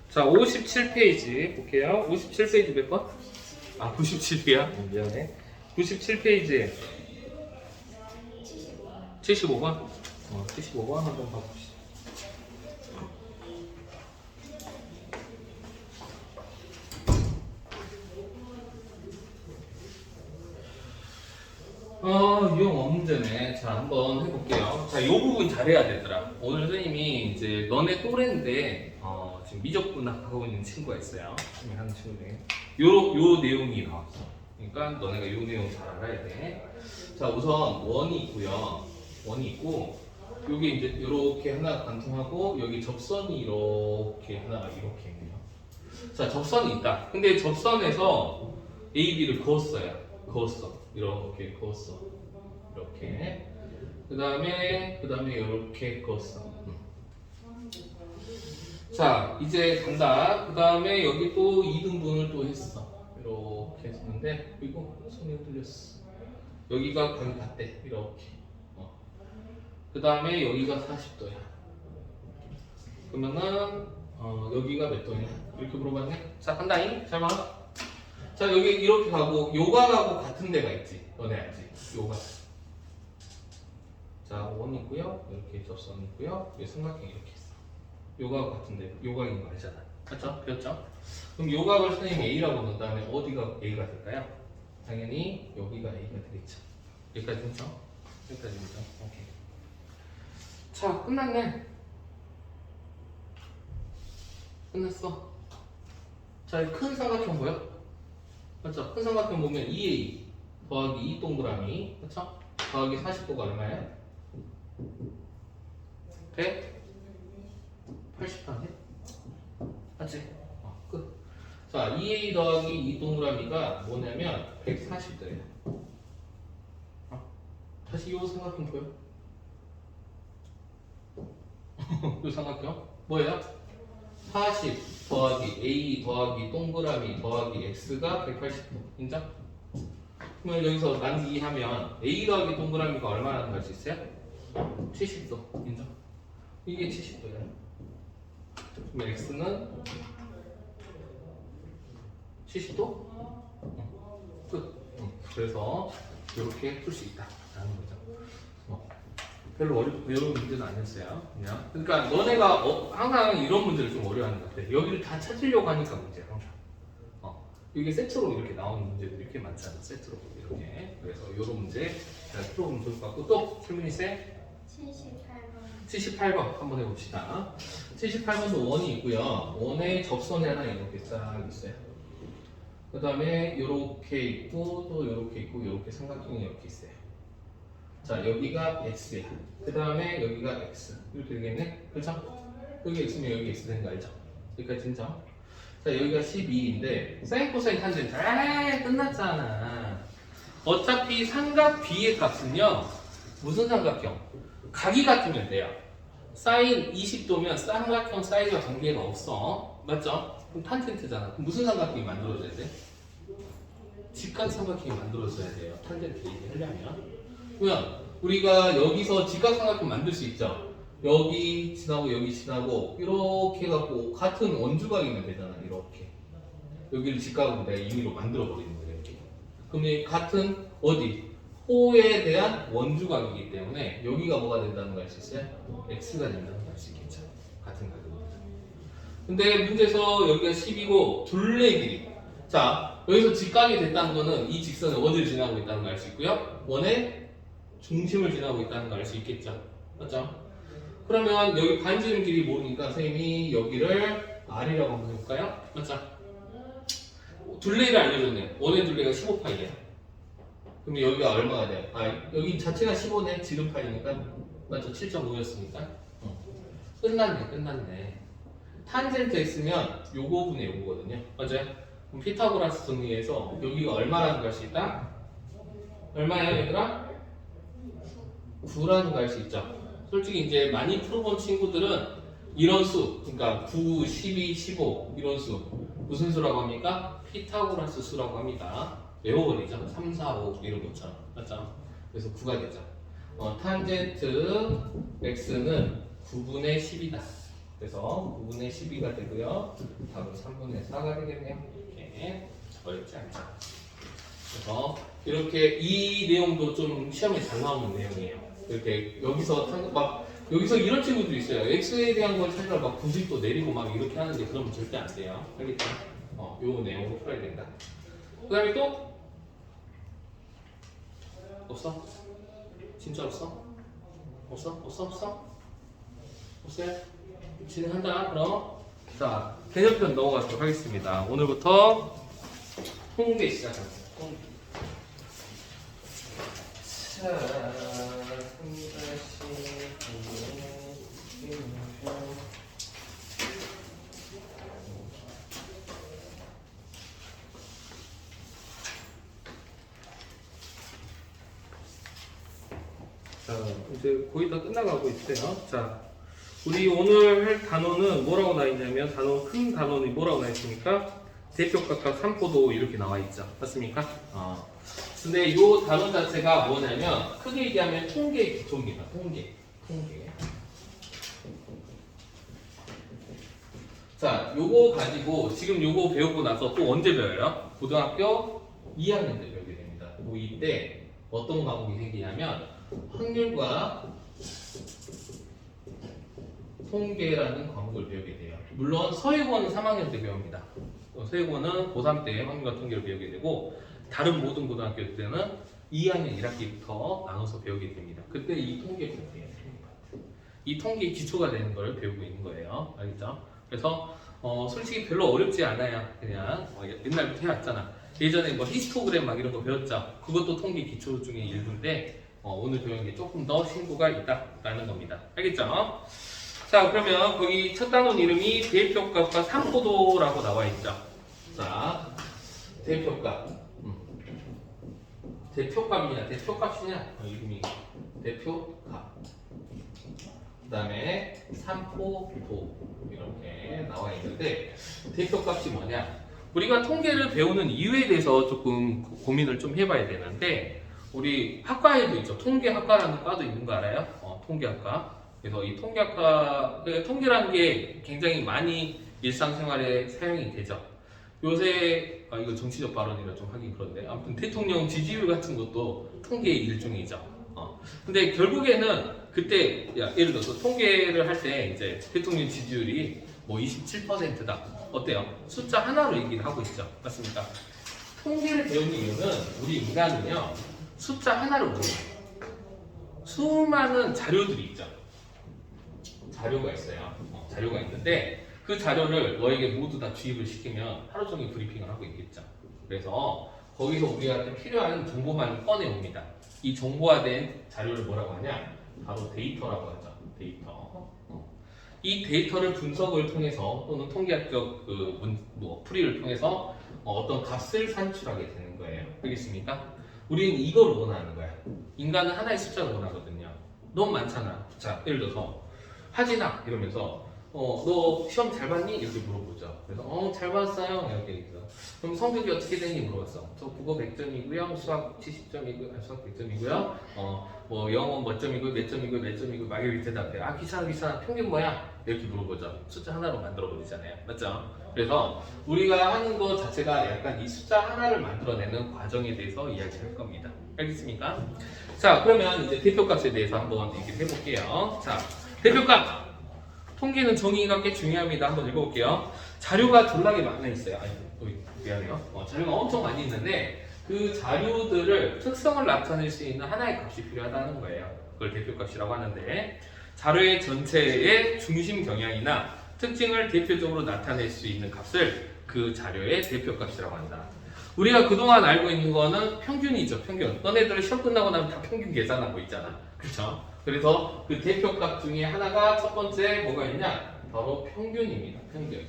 자, 57페이지 볼게요. 57페이지 몇 번? 아, 97이야? 미안해. 97페이지에 75번? 75번 한번 봐봅시다. 유형 원문제네. 자, 한번 해볼게요. 자, 이 부분 잘해야 되더라. 오늘 선생님이 이제 너네 또래인데, 지금 미적분학하고 있는 친구가 있어요. 하는 친구 중에. 요 내용이 나왔어. 그러니까 너네가 요 내용 잘 알아야 돼. 자, 우선 원이 있고요. 원이 있고, 요게 이제 이렇게 하나 관통하고, 여기 접선이 이렇게 하나가 이렇게 있네요. 자, 접선이 있다. 근데 접선에서 A, B를 그었어요. 그었어. 이렇게 그었어. 이렇게. 그 다음에 이렇게 그었어. 자, 이제 간다. 그 다음에 여기 또 2등분을 또 했어. 이렇게 했었는데, 그리고 손이 흔들렸어. 여기가 거의 같대. 이렇게. 그 다음에 여기가 40도야. 그러면은, 여기가 몇 도냐? 이렇게 물어봤네? 자, 간다잉. 잘 봐. 자, 여기 이렇게 가고, 요가하고 같은 데가 있지. 너네 알지? 요가. 자, 원 있고요. 이렇게 접선 있고요. 여기 삼각형 이렇게 있어. 요가하고 같은데, 요각인 거 알잖아. 맞죠? 배웠죠? 그럼 요각을 선생님 A라고 넣은 다음에 어디가 A가 될까요? 당연히 여기가 A가 되겠죠. 여기까지 됐죠? 여기까지 됐죠? 오케이. 자, 끝났네. 끝났어. 자, 이 큰 삼각형 보여? 맞죠? 큰 삼각형 보면 2A 더하기 2 동그라미, 그쵸? 더하기 40도가 얼마야? 180도네? 맞지? 끝. 자, 2A 더하기 2 동그라미가 뭐냐면 140도예요. 다시 이 삼각형 보여? 이 삼각형? 뭐예요? 40 더하기 A 더하기 동그라미 더하기 X가 180도. 인정? 그러면 여기서 나누기 하면 A 더하기 동그라미가 얼마나 갈 수 있어요? 70도. 인정? 이게 70도야. 그럼 X는 70도? 끝. 그래서 이렇게 풀 수 있다라는 거죠. 별로 어려운 문제는 아니었어요. 그냥. 그러니까 너네가 항상 이런 문제를 좀 어려워하는 것 같아. 여기를 다 찾으려고 하니까 문제야. 항상. 이게 세트로 이렇게 나오는 문제들이 이렇게 많잖아. 세트로 이렇게. 그래서 이런 문제 잘 풀어보면 좋을 것 같고 또 설문이 세? 78번. 78번 한번 해봅시다. 78번도 원이 있고요. 원의 접선이 하나 이렇게 쫙 있어요. 그 다음에 이렇게 있고 또 이렇게 있고 이렇게 삼각형이 이렇게 있어요. 자, 여기가 x야. 그 다음에 여기가 x. 이렇게 되겠네? 그렇죠? 여기 x면 여기 x 되는 거 알죠? 여기까지 진짜. 자, 여기가 12인데 사인 코사인 탄젠트. 끝났잖아. 어차피 삼각 B의 값은요. 무슨 삼각형? 각이 같으면 돼요. 사인 20도면 삼각형 사이즈와 관계가 없어. 맞죠? 그럼 탄젠트잖아. 그럼 무슨 삼각형이 만들어져야 돼? 직각 삼각형이 만들어져야 돼요. 탄젠트 얘기하려면. 그러면 우리가 여기서 직각삼각형 만들 수 있죠. 여기 지나고 여기 지나고 이렇게 해갖고 같은 원주각이면 되잖아. 이렇게 여기를 직각으로 내가 임의로 만들어 버리는 거예요. 이렇게. 그럼 이 같은 어디 호에 대한 원주각이기 때문에 여기가 뭐가 된다는 걸 알 수 있어요? x가 된다는 걸 알 수 있겠죠. 같은 각입니다. 근데 문제에서 여기가 10이고 둘레 길이. 자, 여기서 직각이 됐다는 거는 이 직선이 어디를 지나고 있다는 걸 알 수 있고요. 원의 중심을 지나고 있다는 걸 알 수 있겠죠. 맞죠? 그러면 여기 반지름 길이 모르니까 선생님이 여기를 R이라고 한번 해볼까요? 맞죠? 둘레를 알려줬네요. 원의 둘레가 15파이야. 그럼 여기가 얼마가 돼요? 여기 자체가 15네. 지름파이니까. 맞죠? 7.5였으니까. 끝났네. 탄젠트 X면 요거 분의 요거거든요. 맞아요? 그럼 피타고라스 정리해서 여기가 얼마라는 걸 알 수 있다? 얼마예요, 얘들아? 9라는 거 알 수 있죠. 솔직히 이제 많이 풀어본 친구들은 이런 수, 그러니까 9, 12, 15 이런 수 무슨 수라고 합니까? 피타고라스 수라고 합니다. 외워버리죠. 3, 4, 5 이런 것처럼. 맞죠? 그래서 9가 되죠. 탄젠트 x는 9분의 10이다. 그래서 9분의 12가 되고요. 답은 3분의 4가 되겠네요. 이렇게 어렵지 않죠. 그래서 이렇게 이 내용도 좀 시험에 잘 나오는 내용이에요. 이렇게 여기서 막 여기서 이런 친구도 있어요. x에 대한 걸 찾으러 막 90도 내리고 막 이렇게 하는데 그러면 절대 안 돼요. 알겠죠? 요 내용을 풀어야 된다. 그 다음에 또 없어? 진짜 없어? 없어? 없어요? 진행한다. 그럼 자 개념편 넘어가도록 하겠습니다. 오늘부터 통계 시작합니다. 통계. 자, 3-9 자, 이제 거의 다 끝나가고 있어요. 자, 우리 오늘 할 단어는 뭐라고 나와 있냐면 큰 단어는 뭐라고 나와 있습니까? 대표값과 산포도 이렇게 나와 있죠. 맞습니까? 근데 이 단어 자체가 뭐냐면 크게 얘기하면 통계의 기초입니다. 통계. 자, 요거 가지고 지금 요거 배우고 나서 또 언제 배워요? 고등학교 2학년 때 배우게 됩니다. 고2 때 어떤 과목이 생기냐면 확률과 통계라는 과목을 배우게 돼요. 물론 서예고는 3학년 때 배웁니다. 서예고는 고3 때 확률과 통계를 배우게 되고 다른 모든 고등학교 때는 2학년 1학기부터 나눠서 배우게 됩니다. 그때 이 통계 파트예요. 이 통계 기초가 되는 걸 배우고 있는 거예요. 알겠죠? 그래서 솔직히 별로 어렵지 않아요. 그냥 옛날부터 해왔잖아. 예전에 뭐 히스토그램 막 이런 거 배웠죠. 그것도 통계 기초 중에 일부인데 오늘 배우는 게 조금 더 신고가 있다라는 겁니다. 알겠죠? 자, 그러면 거기 첫 단원 이름이 대표값과 산포도라고 나와 있죠. 자, 대표값. 대표값이냐, 대표값이냐? 이름이 대표값. 그 다음에 산포도 이렇게 나와 있는데 대표값이 뭐냐? 우리가 통계를 배우는 이유에 대해서 조금 고민을 좀 해봐야 되는데 우리 학과에도 있죠. 통계학과라는 과도 있는 거 알아요? 통계학과. 그래서 이 통계라는 게 굉장히 많이 일상생활에 사용이 되죠. 요새 이거 정치적 발언이라 좀 하긴 그런데 아무튼 대통령 지지율 같은 것도 통계의 일종이죠. 근데 결국에는 그때 예를 들어서 통계를 할 때 이제 대통령 지지율이 뭐 27%다. 어때요? 숫자 하나로 얘기를 하고 있죠. 맞습니까? 통계를 배우는 이유는 우리 인간은요 숫자 하나를 모르는 수많은 자료들이 있죠. 자료가 있어요. 자료가 있는데 그 자료를 너에게 모두 다 주입을 시키면 하루 종일 브리핑을 하고 있겠죠. 그래서 거기서 우리한테 필요한 정보만 꺼내옵니다. 이 정보화된 자료를 뭐라고 하냐? 바로 데이터라고 하죠. 데이터. 이 데이터를 분석을 통해서 또는 통계학적 풀이를 통해서 어떤 값을 산출하게 되는 거예요. 알겠습니까? 우리는 이걸 원하는 거야. 인간은 하나의 숫자를 원하거든요. 너무 많잖아. 자, 예를 들어서 하진아 이러면서 너 시험 잘 봤니? 이렇게 물어보죠. 그래서 잘 봤어요. 이렇게 얘기해서 그럼 성적이 어떻게 되니? 물어봤어. 저 국어 100점이고요. 수학 70점이고요. 수학 100점이고요. 뭐 영어 몇 점이고요. 몇 점이고요. 막 이렇게 대답해. 귀찮아. 평균 뭐야? 이렇게 물어보죠. 숫자 하나로 만들어 버리잖아요. 맞죠? 그래서 우리가 하는 것 자체가 약간 이 숫자 하나를 만들어내는 과정에 대해서 이야기할 겁니다. 알겠습니까? 자, 그러면 이제 대표값에 대해서 한번 얘기를 해볼게요. 자, 대표값. 통계는 정의가 꽤 중요합니다. 한번 읽어볼게요. 자료가 졸라게 많이 있어요. 미안해요. 자료가 엄청 많이 있는데 그 자료들을 특성을 나타낼 수 있는 하나의 값이 필요하다는 거예요. 그걸 대표값이라고 하는데 자료의 전체의 중심 경향이나 특징을 대표적으로 나타낼 수 있는 값을 그 자료의 대표값이라고 한다. 우리가 그동안 알고 있는 거는 평균이죠. 평균. 너네들 시험 끝나고 나면 다 평균 계산하고 있잖아. 그렇죠? 그래서 그 대표값 중에 하나가 첫 번째 뭐가 있냐? 바로 평균입니다. 평균.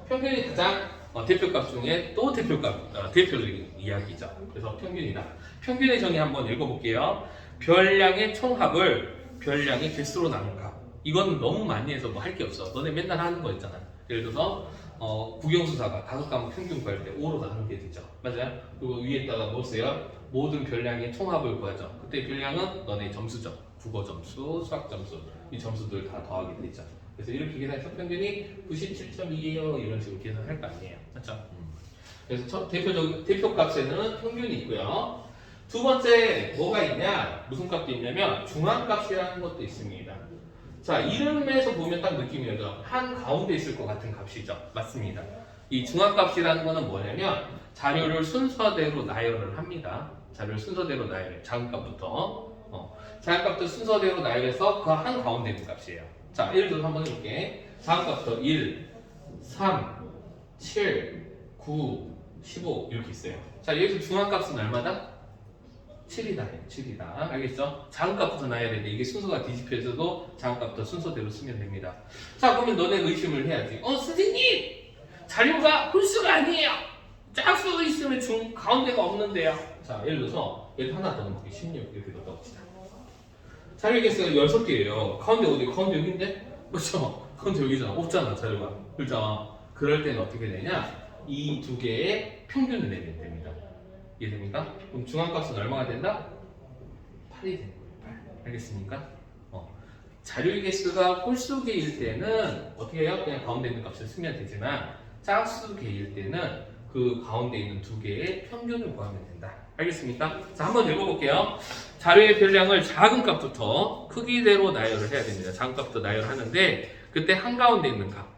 평균이 가장 대표값 중에 또 대표적인 이야기죠. 그래서 평균이다. 평균의 정의 한번 읽어볼게요. 별량의 총합을 별량의 개수로 나눈 값. 이건 너무 많이 해서 뭐 할 게 없어. 너네 맨날 하는 거 있잖아. 예를 들어서 국영수사가 5과목 평균 구할 때 5로 나누게 되죠. 맞아요? 그리고 위에다가 뭐 써요? 모든 별량의 총합을 구하죠. 그때 별량은 너네 점수죠. 국어 점수, 수학 점수. 이 점수들 다 더하게 되죠. 그래서 이렇게 계산해서 평균이 97.2예요. 이런 식으로 계산할 거 아니에요. 맞죠? 그래서 대표 값에는 평균이 있고요. 두 번째 뭐가 있냐? 무슨 값도 있냐면 중앙값이라는 것도 있습니다. 자, 이름에서 보면 딱 느낌이 오죠. 한 가운데 있을 것 같은 값이죠. 맞습니다. 이 중앙값이라는 거는 뭐냐면 자료를 순서대로 나열을 합니다. 자료를 순서대로 나열해. 작은 값부터. 작은 값부터 순서대로 나열해서 그 한 가운데 있는 값이에요. 자, 예를 들어서 한번 해볼게. 작은 값부터 1, 3, 7, 9, 15 이렇게 있어요. 자, 여기서 중앙값은 얼마다? 7이다. 7이다. 알겠죠? 작은 값부터 나야 되는데 이게 순서가 뒤집혀져도 작은 값부터 순서대로 쓰면 됩니다. 자, 그러면 너네 의심을 해야지. 선생님! 자료가 홀수가 아니에요! 짝수 있으면 가운데가 없는데요. 자, 예를 들어서 여기 하나 더 넣을게. 16 이렇게 넣어봅시다. 자료 개수가 6개예요. 가운데 어디? 가운데 여기인데? 그렇죠? 가운데 여기잖아. 없잖아, 자료가. 그렇죠? 그럴 때는 어떻게 되냐? 이 두 개의 평균을 내면 됩니다. 이해됩니까? 그럼 중앙값은 얼마가 된다? 8이 되는 거예요. 8. 알겠습니까? 자료의 개수가 홀수개일 때는 어떻게 해요? 그냥 가운데 있는 값을 쓰면 되지만 짝수개일 때는 그 가운데 있는 두 개의 평균을 구하면 된다. 알겠습니까? 자, 한번 읽어볼게요. 자료의 별량을 작은 값부터 크기대로 나열을 해야 됩니다. 작은 값부터 나열하는데 그때 한가운데 있는 값.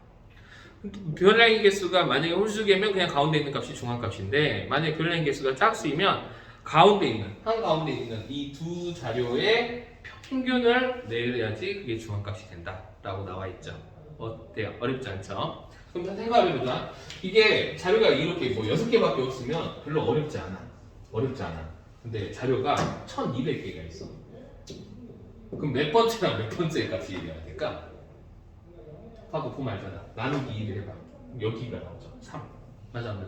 별량의 개수가 만약에 홀수개면 그냥 가운데 있는 값이 중앙값인데 만약에 별량의 개수가 짝수이면 한가운데 있는 이 두 자료의 평균을 내야지 그게 중앙값이 된다라고 나와 있죠. 어때요? 어렵지 않죠? 그럼 생각을 해보자. 이게 자료가 이렇게 뭐 6개밖에 없으면 별로 어렵지 않아. 근데 자료가 1200개가 있어. 그럼 몇 번째랑 몇 번째 값이 얘기해야 될까? 하고 보면 알잖아. 나누기 2를 해봐. 여기가 나오죠. 3. 맞아.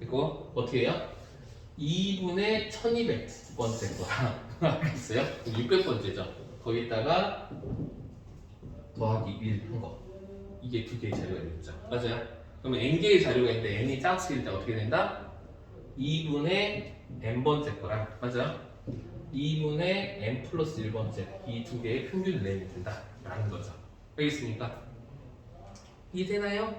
이거 어떻게 해요? 2분의 1200번째 거랑 알겠어요? 600번째죠. 거기다가 더하기 1 한 거. 이게 두 개의 자료가 되겠죠. 맞아요? 그러면 n개의 자료가 있는데 n이 짝수일 때 어떻게 된다? 2분의 n번째 거랑 맞아요? 2분의 n 플러스 1번째 이 두 개의 평균을 내면 된다 라는 거죠. 알겠습니까? 이해되나요?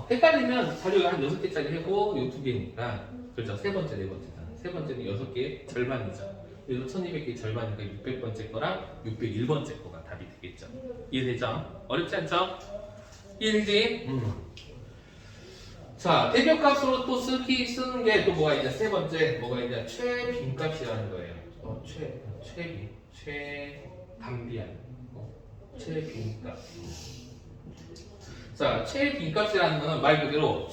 헷갈리면 자료가 한 6개짜리 하고 이 두 개니까 그렇죠. 세 번째, 네 번째잖아. 세 번째는 6개의 절반이죠. 그래서 1200개의 절반이니까 600번째 거랑 601번째 거가 답이 되겠죠. 이해되죠? 어렵지 않죠? 이해되지? 자, 대표값으로 또 쓰는 게 또 뭐가 있냐? 세 번째 뭐가 있냐? 최빈값이라는 거예요. 최단비한 최빈값. 자, 최빈값이라는 거는 말 그대로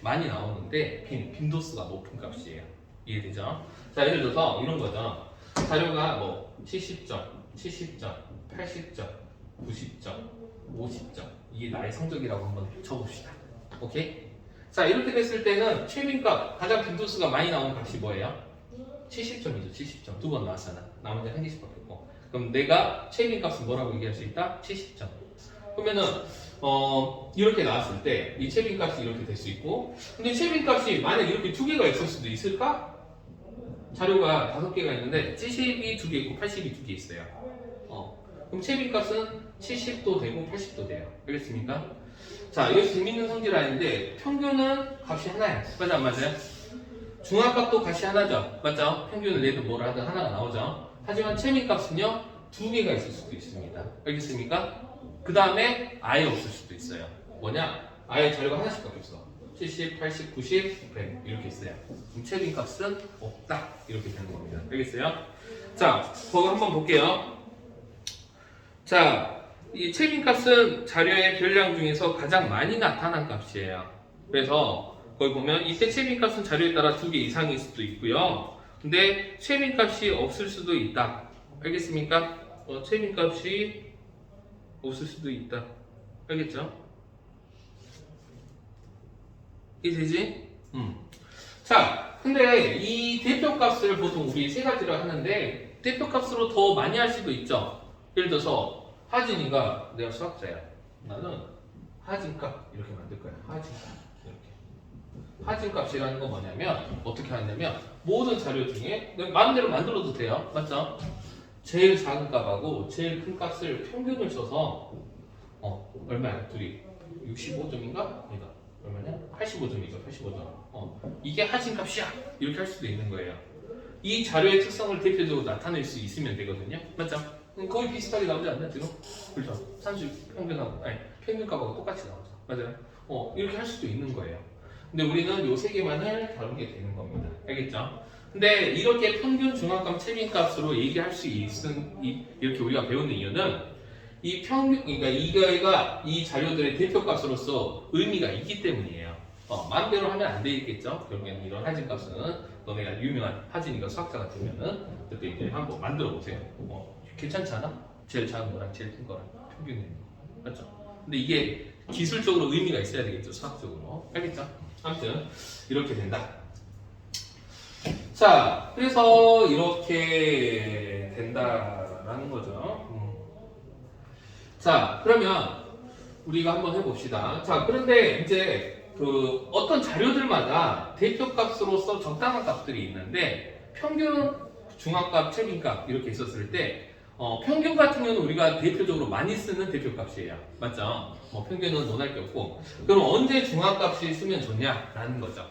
많이 나오는데 빈도수가 높은 값이에요. 이해되죠? 자, 예를 들어서 이런 거죠. 자료가 뭐 70점, 70점, 80점, 90점, 50점 이게 나의 성적이라고 한번 쳐봅시다. 오케이? 자, 이렇게 됐을 때는 최빈값 가장 빈도수가 많이 나오는 값이 뭐예요? 70점이죠. 70점 두 번 나왔잖아. 나머지 한 개씩밖에 없고. 그럼 내가 최빈값은 뭐라고 얘기할 수 있다? 70점. 그러면은 이렇게 나왔을 때 이 최빈값이 이렇게 될 수 있고 근데 최빈값이 만약 이렇게 두 개가 있을 수도 있을까? 자료가 5개가 있는데 70이 2개 있고 80이 2개 있어요. 그럼 최빈값은 70도 되고 80도 돼요. 알겠습니까? 자, 여기서 재밌는 성질 아닌데 평균은 값이 하나야. 맞아 안 맞아요? 중앙값도 값이 하나죠. 맞죠? 평균을 내도 뭐라 하든 하나가 나오죠. 하지만 최빈값은요 2개가 있을 수도 있습니다. 알겠습니까? 그 다음에 아예 없을 수도 있어요. 뭐냐? 아예 자료가 하나씩밖에 없어. 70, 80, 90, 100 이렇게 있어요. 그럼 최빈값은 없다 이렇게 되는 겁니다. 알겠어요? 자, 거기 한번 볼게요. 자, 이 최빈값은 자료의 별량 중에서 가장 많이 나타난 값이에요. 그래서 거기 보면 이때 최빈값은 자료에 따라 2개 이상일 수도 있고요. 근데 최빈값이 없을 수도 있다. 알겠습니까? 최빈값이 없을 수도 있다. 알겠죠? 이해되지? 자, 근데 이 대표값을 보통 우리 세 가지로 하는데 대표값으로 더 많이 할 수도 있죠. 예를 들어서 하진이가 내가 수학자야. 나는 하진값 이렇게 만들 거야. 하진값 이렇게. 하진값이라는 건 뭐냐면 어떻게 하냐면 모든 자료 중에 내가 마음대로 만들어도 돼요. 맞죠? 제일 작은 값하고 제일 큰 값을 평균을 쳐서 얼마야? 둘이 65점인가? 아니다. 얼마냐? 85점이죠. 85점. 이게 하진값이야. 이렇게 할 수도 있는 거예요. 이 자료의 특성을 대표적으로 나타낼 수 있으면 되거든요. 맞죠? 거의 비슷하게 나오지 않나 지금? 그렇죠. 산수 평균하고 평균값하고 똑같이 나오죠. 맞아요. 이렇게 할 수도 있는 거예요. 근데 우리는 요 세 개만을 다루게 되는 겁니다. 알겠죠? 근데 이렇게 평균 중앙값 최빈값으로 얘기할 수 있은 이렇게 우리가 배우는 이유는 이 평균 그러니까 이거가 이 자료들의 대표값으로서 의미가 있기 때문이에요. 마음대로 하면 안 되겠죠. 결국에는 이런 하진값은 너네가 유명한 하진이가 수학자가 되면은 그때 이제 한번 만들어 보세요. 괜찮지 않아? 제일 작은 거랑 제일 큰 거랑 평균이 있는 거. 맞죠? 근데 이게 기술적으로 의미가 있어야 되겠죠. 수학적으로. 알겠죠? 아무튼 이렇게 된다. 자, 그래서 이렇게 된다라는 거죠. 자, 그러면 우리가 한번 해봅시다. 자, 그런데 이제 그 어떤 자료들마다 대표값으로서 적당한 값들이 있는데 평균, 중앙값, 최빈값 이렇게 있었을 때 평균 같은 경우는 우리가 대표적으로 많이 쓰는 대표값이에요. 맞죠? 평균은 논할 게 없고 그럼 언제 중앙값이 쓰면 좋냐라는 거죠.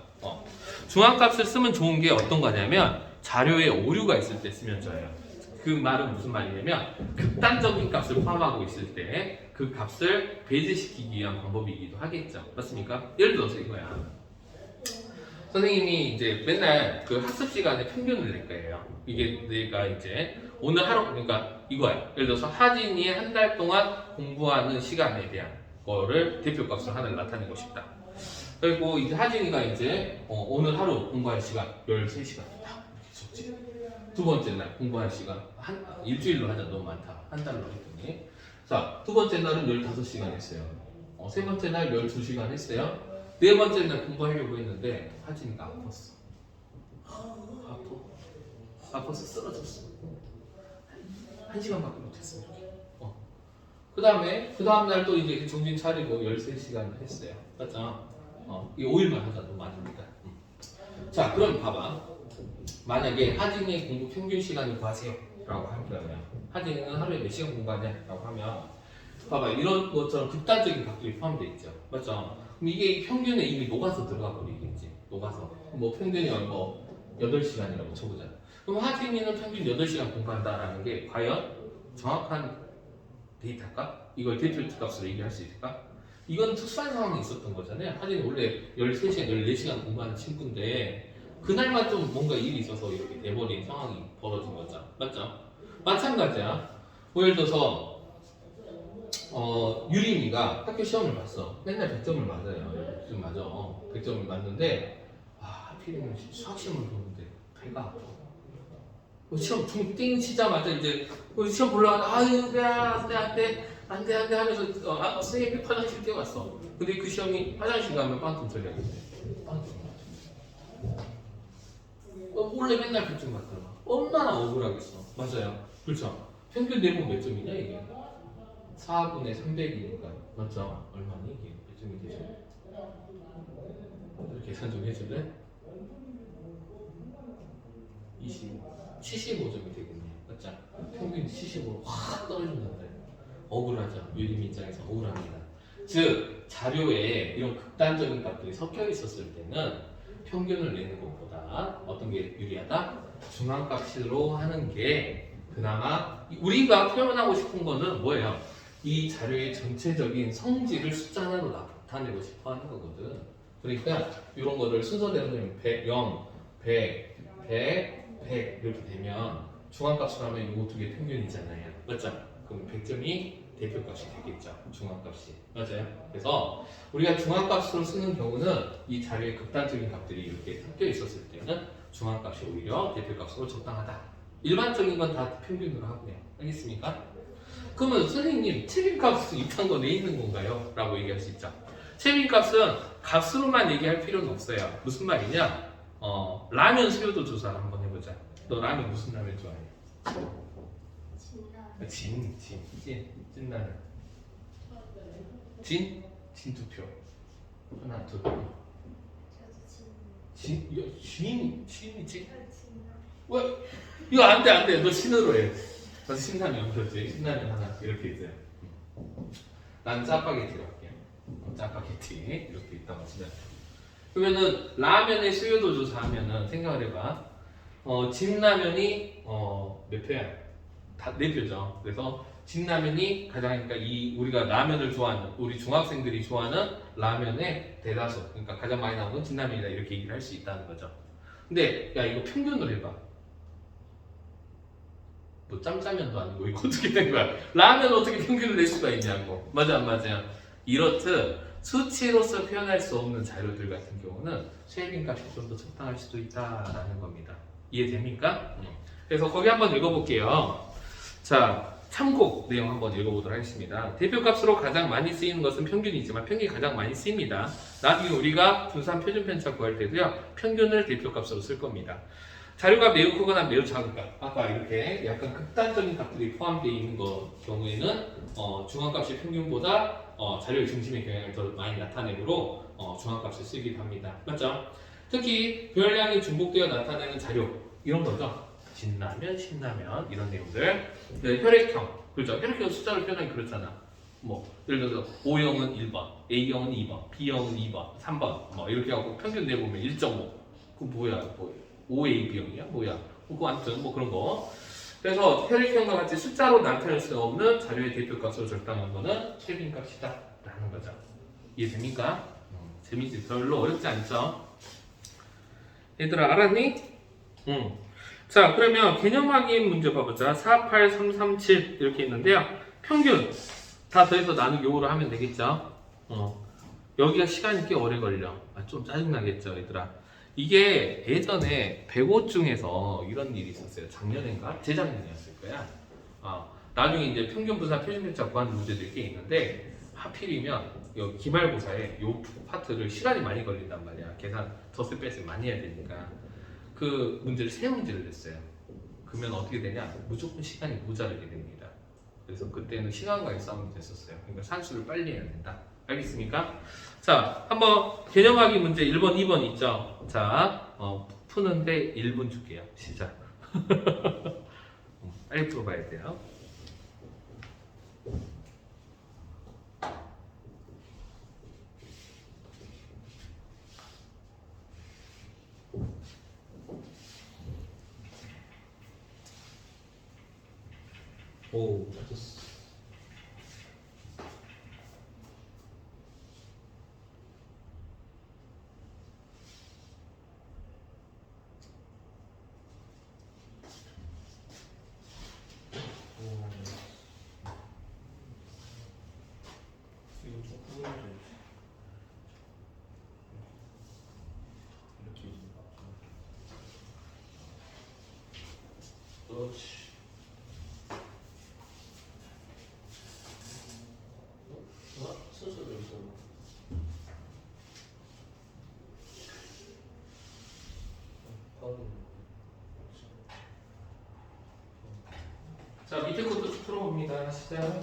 중앙값을 쓰면 좋은 게 어떤 거냐면 자료에 오류가 있을 때 쓰면 좋아요. 그 말은 무슨 말이냐면 극단적인 값을 포함하고 있을 때 그 값을 배제시키기 위한 방법이기도 하겠죠. 맞습니까? 예를 들어서 이거야. 선생님이 이제 맨날 그 학습 시간에 평균을 낼 거예요. 이게 내가 이제 오늘 하루 그러니까 이거야. 예를 들어서 하진이 한 달 동안 공부하는 시간에 대한 거를 대표값으로 하나를 나타내고 싶다. 그리고 이제 하진이가 이제 오늘 하루 공부할 시간 13시간 딱 이렇게 적지. 두 번째 날 공부할 시간 일주일로 하자. 너무 많다. 한 달로 했더니 자, 두 번째 날은 15시간 했어요. 세 번째 날 12시간 했어요. 네 번째 날 공부하려고 했는데 하진이가 아팠어. 아파서 쓰러졌어. 한 시간밖에 못했어. 그 다음 날 또 이제 정신 차리고 13시간 했어요. 맞죠? 이 5일만 하자. 너무 많으니까. 자, 그럼 봐봐. 만약에 하진이의 공부 평균 시간을 구하세요. 라고 할 거예요. 하진이는 하루에 몇 시간 공부하냐? 라고 하면 봐봐. 이런 것처럼 극단적인 값들이 포함되어 있죠. 맞죠? 그럼 이게 평균에 이미 녹아서 들어가 버리겠지. 녹아서. 평균이 8시간이라고 쳐보자. 그럼 하진이는 평균 8시간 공부한다라는 게 과연 정확한 데이터일까? 이걸 대표 값으로 얘기할 수 있을까? 이건 특수한 상황이 있었던 거잖아요. 하진이 원래 13시간, 14시간 공부하는 친구인데 그날만 좀 뭔가 일이 있어서 이렇게 돼버린 상황이 벌어진 거죠. 맞죠? 마찬가지야. 예를 들어서 유림이가 학교 시험을 봤어. 맨날 100점을 맞아요. 좀 맞아. 100점을 맞는데 하필이면 수학 시험을 보는데 배가 아파. 시험 띵 치자마자 이제 시험 보려고 안돼 하면서 선생님이 화장실 뛰어갔어. 근데 그 시험이 화장실 가면 빵점 전략인데 빵점 맞아. 원래 맨날 100점 맞더라. 얼마나 억울하겠어. 맞아요. 그렇죠. 평균 내분 몇 점이냐 이게? 4분의 300이니까 맞죠? 얼마니 이게? 몇 점이 되죠? 계산 좀 해줄래? 75점이 되겠네요. 맞죠? 평균 75로 확 떨어진다는데 억울하죠. 유림 입장에서 억울합니다. 즉 자료에 이런 극단적인 값들이 섞여 있었을 때는 평균을 내는 것보다 어떤 게 유리하다? 중앙값으로 하는 게 그나마 우리가 표현하고 싶은 거는 뭐예요? 이 자료의 전체적인 성질을 숫자 하나로 나타내고 싶어 하는 거거든. 그러니까 이런 거를 순서대로 되면 100, 0, 100, 100, 100 이렇게 되면 중앙값으로 하면 이거 두 개 평균이잖아요. 맞죠? 그럼 100점이 대표값이 되겠죠. 중앙값이. 맞아요? 그래서 우리가 중앙값으로 쓰는 경우는 이 자료의 극단적인 값들이 이렇게 섞여 있었을 때는 중앙값이 오히려 대표값으로 적당하다. 일반적인 건 다 평균으로 하고요. 알겠습니까? 그러면 선생님 최빈값은 이딴 거 내 있는 건가요? 라고 얘기할 수 있죠. 최빈값은 값으로만 얘기할 필요는 없어요. 무슨 말이냐? 라면 수요도 조사를 한번 해보자. 너 라면 무슨 라면 좋아해? 찐라면. 진 두 표. 하나, 둘. 진이지? 왜? 이거 안 돼. 너 진으로 해. 그래서 신라면 그렇지. 신라면 하나 이렇게 있어요. 난 짜파게티로 할게요. 짜파게티 이렇게 있다고 치면. 그러면은 라면의 수요도 조사하면은 생각을 해봐. 진라면이 몇 표야? 다 4표죠. 그래서 진라면이 가장 그러니까 이 우리가 라면을 좋아하는 우리 중학생들이 좋아하는 라면의 대다수 그러니까 가장 많이 나오는 건 진라면이다 이렇게 얘기를 할 수 있다는 거죠. 근데 야 이거 평균으로 해봐. 뭐 짬짜면도 아니고 이거 어떻게 된 거야? 라면 어떻게 평균을 낼 수가 있냐고. 맞아 안 맞아요? 이렇듯 수치로서 표현할 수 없는 자료들 같은 경우는 쉐이빙 값이 좀 더 적당할 수도 있다라는 겁니다. 이해됩니까? 그래서 거기 한번 읽어볼게요. 자, 참고 내용 한번 읽어보도록 하겠습니다. 대표값으로 가장 많이 쓰이는 것은 평균이지만 평균이 가장 많이 쓰입니다. 나중에 우리가 분산 표준 편차 구할 때도요 평균을 대표값으로 쓸 겁니다. 자료가 매우 크거나 매우 작을까? 아까 이렇게 약간 극단적인 값들이 포함되어 있는 경우에는 중앙값이 평균보다 자료의 중심의 경향을 더 많이 나타내므로 중앙값을 쓰기도 합니다. 맞죠? 특히 별량이 중복되어 나타내는 자료 이런 거죠. 진라면, 신라면 이런 내용들. 네, 혈액형 그렇죠. 혈액형 숫자로 표현하기 그렇잖아. 뭐 예를 들어서 O형은 1번, A형은 2번, B형은 2번, 3번 뭐 이렇게 하고 평균 내보면 1.5. 그 뭐야? 뭐 OAB형이야? 뭐야? 그거 아무튼 뭐 그런 거. 그래서 혈액형과 같이 숫자로 나타낼 수 없는 자료의 대표값으로 적당한 거는 쉐이빙 값이다 라는 거죠. 이해됩니까? 재밌지? 별로 어렵지 않죠? 얘들아 알았니? 응. 자 그러면 개념 확인 문제 봐보자. 4, 8, 3, 3, 7 이렇게 있는데요. 평균 다 더해서 나누기 5로 하면 되겠죠? 여기가 시간이 꽤 오래 걸려. 좀 짜증나겠죠 얘들아. 이게 예전에 백오 중에서 이런 일이 있었어요. 작년인가? 재작년이었을 거야. 나중에 이제 평균 분산 표준 편차 구하는 문제들이 꽤 있는데 하필이면 여기 기말고사에 요 파트를 시간이 많이 걸린단 말이야. 계산 덧셈 뺄셈 많이 해야 되니까 그 문제를 세 문제를 냈어요. 그러면 어떻게 되냐? 무조건 시간이 모자라게 됩니다. 그래서 그때는 시간과의 싸움이 됐었어요. 그러니까 산수를 빨리 해야 된다. 알겠습니까? 자, 한번 개념하기 문제 1번, 2번 있죠? 자, 푸는데 1분 줄게요. 시작. 빨리 풀어봐야 돼요. 오, 맞았어. 그렇지. 순서대로 있어. 자, 밑에 것도 쭉 풀어봅니다. 시작.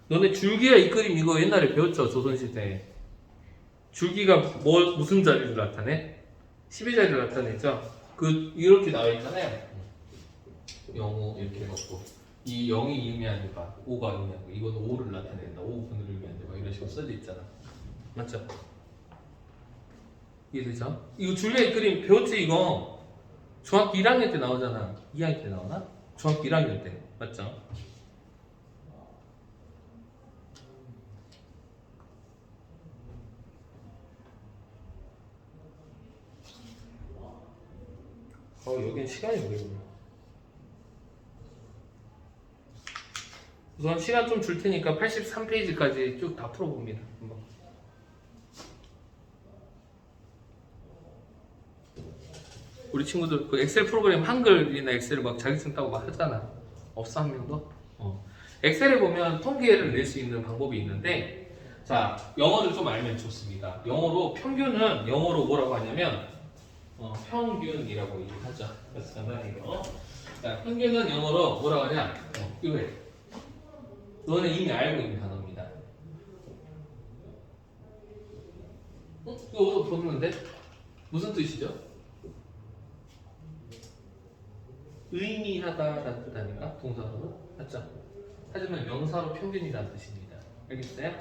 너네 줄기와 이끌림 이거 옛날에 배웠죠? 조선시대. 줄기가 무슨 자리를 나타내? 12자리를 나타내죠? 이렇게 나와 있잖아요. 영호 이렇게 해갖고 이 0이 의미하는 바 5가 의미하고 이건 5를 나타낸다. 5분을 의미하는 바 이런 식으로 써져 있잖아. 맞죠? 이해되죠? 이거 줄기와 이끌림 배웠지 이거? 중학교 1학년 때 나오잖아. 2학년 때 나오나? 중학교 1학년 때 맞죠? 여긴 시간이 오래 걸려. 우선 시간 좀 줄 테니까 83페이지까지 쭉 다 풀어봅니다. 한번. 우리 친구들 그 엑셀 프로그램 한글이나 엑셀을 막 자격증 따고 막 하잖아. 없어 한 명도? 엑셀에 보면 통계를 낼 수 있는 방법이 있는데 자 영어를 좀 알면 좋습니다. 평균은 영어로 뭐라고 하냐면 평균이라고 얘기하죠. 그렇잖아 이거. 자, 평균은 영어로 뭐라고 하냐? 이거예요. 너네 이미 알고 있는 단어입니다. 이거 어디서 보는데? 무슨 뜻이죠? 의미하다라는 뜻 아닌가? 동사로는? 맞죠? 하지만 명사로 평균이라는 뜻입니다. 알겠어요?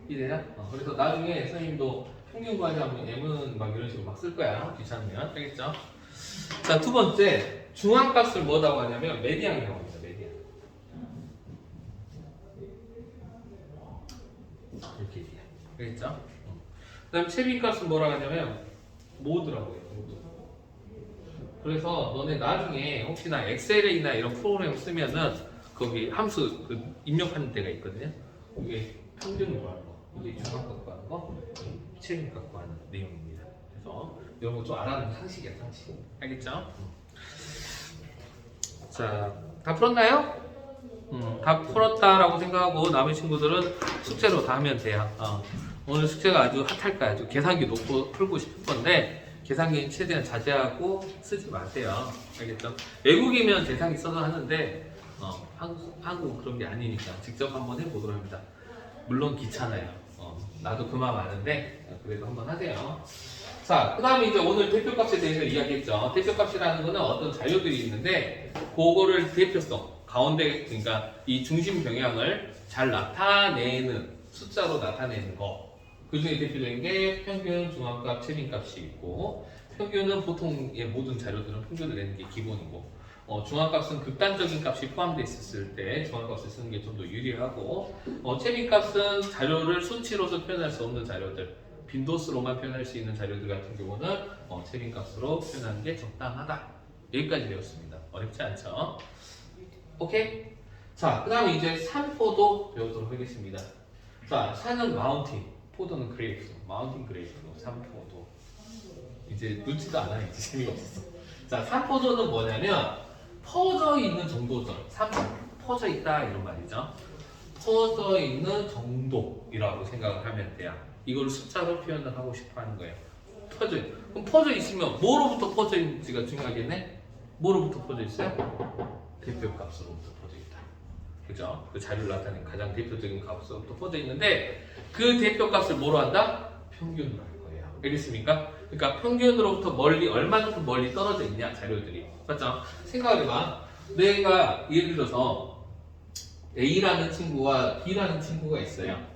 이래요? 그래서 나중에 선생님도 평균 구하려면 M은 막 이런 식으로 막 쓸 거야. 귀찮으면. 알겠죠? 자, 두 번째. 중앙값을 뭐라고 하냐면 메디안이라고 합니다. 메디안. 이렇게 얘기해. 알겠죠? 그 다음 최빈값은 뭐라고 하냐면 모드라고 해요. 모드. 그래서 너네 나중에 혹시나 엑셀이나 이런 프로그램 쓰면은 거기 함수 입력하는 데가 있거든요. 이게 평균 구하는 거, 이게 중앙값 구하는 거, 최빈값 구하는 내용입니다. 그래서 이런 거 좀 알아두는 상식이야, 상식. 알겠죠? 자, 다 풀었나요? 다 풀었다라고 생각하고 남은 친구들은 숙제로 다 하면 돼요. 오늘 숙제가 아주 핫할 거야. 아주 계산기 놓고 풀고 싶을 건데 계산기는 최대한 자제하고 쓰지 마세요. 알겠죠? 외국이면 계산기 써도 하는데 한국 그런 게 아니니까 직접 한번 해보도록 합니다. 물론 귀찮아요. 나도 그 마음 아는데 그래도 한번 하세요. 자, 그 다음에 이제 오늘 대표값에 대해서 이야기했죠. 대표값이라는 거는 어떤 자료들이 있는데 그거를 대표성, 가운데 그러니까 이 중심 경향을 잘 나타내는 숫자로 나타내는 거. 그 중에 대표적인 게 평균, 중앙값, 최빈값이 있고 평균은 보통의 모든 자료들은 평균을 내는 게 기본이고 중앙값은 극단적인 값이 포함되어 있었을 때 중앙값을 쓰는 게 좀 더 유리하고 최빈값은 자료를 수치로서 표현할 수 없는 자료들 빈도수로만 표현할 수 있는 자료들 같은 경우는 최빈값으로 표현하는 게 적당하다. 여기까지 배웠습니다. 어렵지 않죠? 오케이? 자, 그 다음에 이제 산포도 배우도록 하겠습니다. 자, 산은 마운틴, 포도는 그레이프, 마운틴 그레이프, 산포도. 이제 묻지도 않아, 이제 재미가 없었어. 자, 산포도는 뭐냐면 퍼져 있는 정도죠. 퍼져 있다 이런 말이죠. 퍼져 있는 정도이라고 생각을 하면 돼요. 이걸 숫자로 표현을 하고 싶어 하는 거예요. 그럼 퍼져 있으면 뭐로부터 퍼져 있는지가 중요하겠네? 뭐로부터 퍼져 있어요? 대표값으로부터 퍼져 있다. 그죠? 그 자료를 나타내는 가장 대표적인 값으로부터 퍼져 있는데 그 대표값을 뭐로 한다? 평균으로 할 거예요. 알겠습니까? 그러니까 평균으로부터 멀리 얼마만큼 멀리 떨어져 있냐 자료들이. 맞죠? 생각을 해봐. 내가 예를 들어서 A라는 친구와 B라는 친구가 있어요.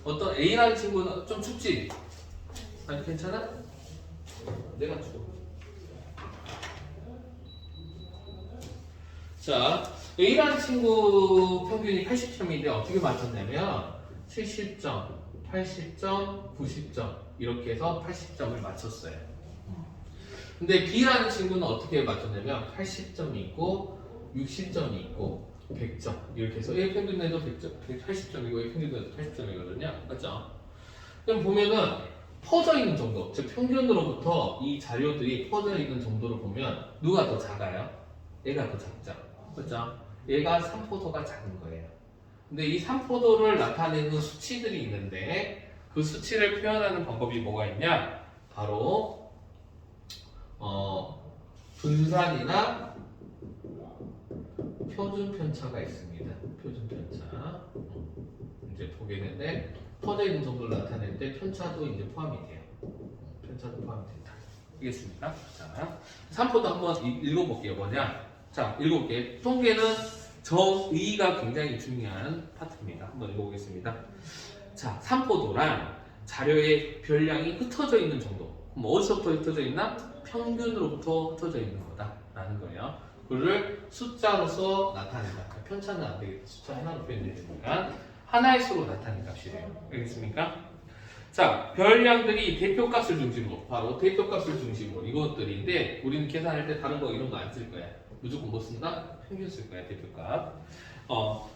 어떤 A라는 친구는 좀 춥지? 아니 괜찮아? 내가 추워. 자, A라는 친구 평균이 80점인데 어떻게 맞췄냐면 70점, 80점, 90점 이렇게 해서 80점을 맞췄어요. 근데 B라는 친구는 어떻게 맞췄냐면 80점이 있고 60점이 있고 100점 이렇게 해서 A 평균 내도 100점, 80점이고 A 평균 내도 80점이거든요. 맞죠? 그럼 보면은 퍼져 있는 정도, 즉 평균으로부터 이 자료들이 퍼져 있는 정도를 보면 누가 더 작아요? 얘가 더 작죠. 그렇죠? 얘가 산포도가 작은 거예요. 근데 이 산포도를 나타내는 수치들이 있는데 그 수치를 표현하는 방법이 뭐가 있냐? 바로 분산이나 표준 편차가 있습니다. 표준 편차. 이제 보게 되는데 퍼져 있는 정도를 나타낼 때 편차도 이제 포함이 돼요. 편차도 포함이 된다. 알겠습니까? 자, 산포도 한번 읽어볼게요. 뭐냐? 자, 읽어볼게요. 통계는 정의가 굉장히 중요한 파트입니다. 한번 읽어보겠습니다. 자, 산포도란 자료의 별량이 흩어져 있는 정도. 그럼 어디서부터 흩어져 있나? 평균으로부터 흩어져 있는 거다라는 거예요. 그를 숫자로서 나타낸다. 편차는 안 되겠다. 숫자 하나로 표현되니까 하나의 수로 나타낸 값이래요. 알겠습니까? 자, 별량들이 대표값을 중심으로, 바로 대표값을 중심으로 이것들인데 우리는 계산할 때 다른 거 이런 거 안 쓸 거야. 무조건 뭐 쓴다? 평균 쓸 거야, 대표값.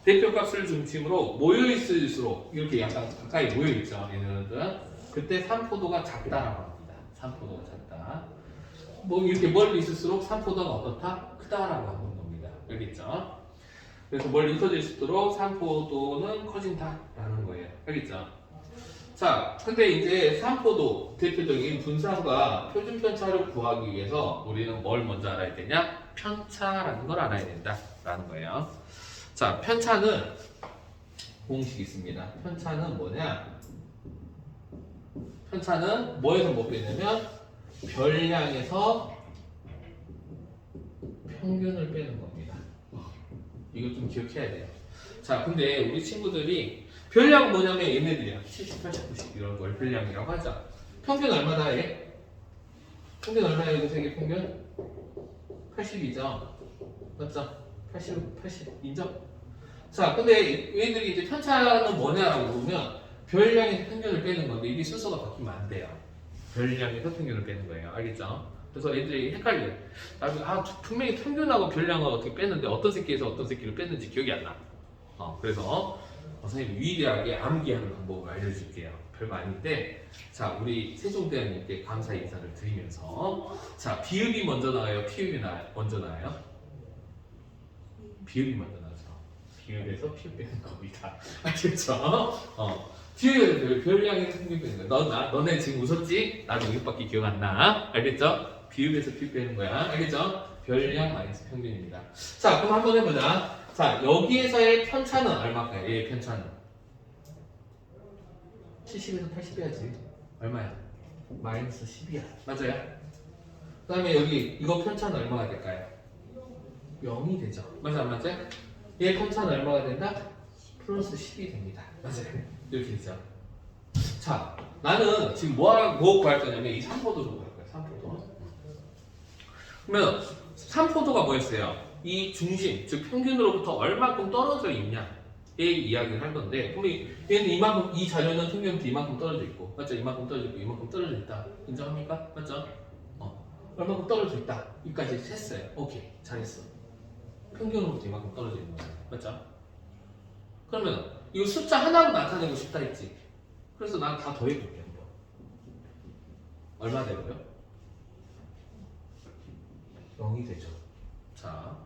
대표값을 중심으로 모여있을수록 이렇게 약간 가까이 모여있죠, 얘네들은. 그때 산포도가 작다라고 합니다. 산포도가 작다. 뭐 이렇게 멀리 있을수록 산포도가 어떻다? 크다라고 하는 겁니다. 알겠죠? 그래서 멀리 흩어져 있을수록 산포도는 커진다라는 거예요. 알겠죠? 자, 근데 이제 산포도 대표적인 분산과 표준 편차를 구하기 위해서 우리는 뭘 먼저 알아야 되냐? 편차라는 걸 알아야 된다라는 거예요. 자, 편차는 공식이 있습니다. 편차는 뭐냐? 편차는 뭐에서 뭐 빼냐면 별량에서 평균을 빼는 겁니다. 이거 좀 기억해야 돼요. 자, 근데 우리 친구들이 별량은 뭐냐면 얘네들이야. 70, 80, 90 이런 걸 별량이라고 하자. 평균 얼마다 해? 평균 얼마야? 이거 세계 평균? 80이죠. 맞죠? 80 인정? 자, 근데 얘들이 이제 편차는 뭐냐라고 보면 별량에서 평균을 빼는 건데 이게 순서가 바뀌면 안 돼요. 별량에서 평균을 빼는 거예요. 알겠죠? 그래서 애들이 헷갈려요. 나중에 분명히 평균하고 별량을 어떻게 빼는데 어떤 새끼에서 어떤 새끼를 뺐는지 기억이 안 나. 그래서 선생님이 유일하게 암기하는 방법을 알려줄게요. 별거 아닌데, 자, 우리 세종대왕님께 감사 인사를 드리면서, 자, 비읍이 먼저 나와요? 피읍이 먼저 나와요? 비읍이 먼저 나죠. 비읍에서 피읍 빼는 겁니다. 알겠죠? 비읍에서 별량에서 평균 빼는 거야. 너네 지금 웃었지? 나도 이것밖에 기억 안 나. 알겠죠? 비읍에서 피읍 빼는 거야. 알겠죠? 별량 마이너스 평균입니다. 자, 그럼 한번 해보자. 자, 여기에서의 편차는 얼마일까요? 얘의 편차는 70에서 80 빼야지. 얼마야? 마이너스 10이야. 맞아요? 그 다음에 여기 이거 편차는 얼마가 될까요? 0이 되죠. 맞아, 안 맞아요? 얘 편차는 얼마가 된다? 플러스 10이 됩니다. 맞아요. 이렇게 되죠. 자, 나는 지금 뭐 구할 거냐면 이 3포도로 구할 거야. 3포도. 그러면 3포도가 뭐였어요? 이 중심, 즉 평균으로부터 얼마큼 떨어져 있냐의 이야기를 할 건데, 그럼 얘는 이만큼, 이 자료는 평균부터 이만큼 떨어져 있고, 맞죠? 이만큼 떨어져 있고, 이만큼 떨어져 있다. 인정합니까? 맞죠? 얼마큼 떨어져 있다. 여기까지 했어요. 오케이, 잘했어. 평균으로부터 이만큼 떨어져 있는 거예요. 맞죠? 그러면 이거 숫자 하나로 나타내고 싶다 했지. 그래서 난 다 더해볼게 한번. 얼마 되고요? 0이 되죠. 자,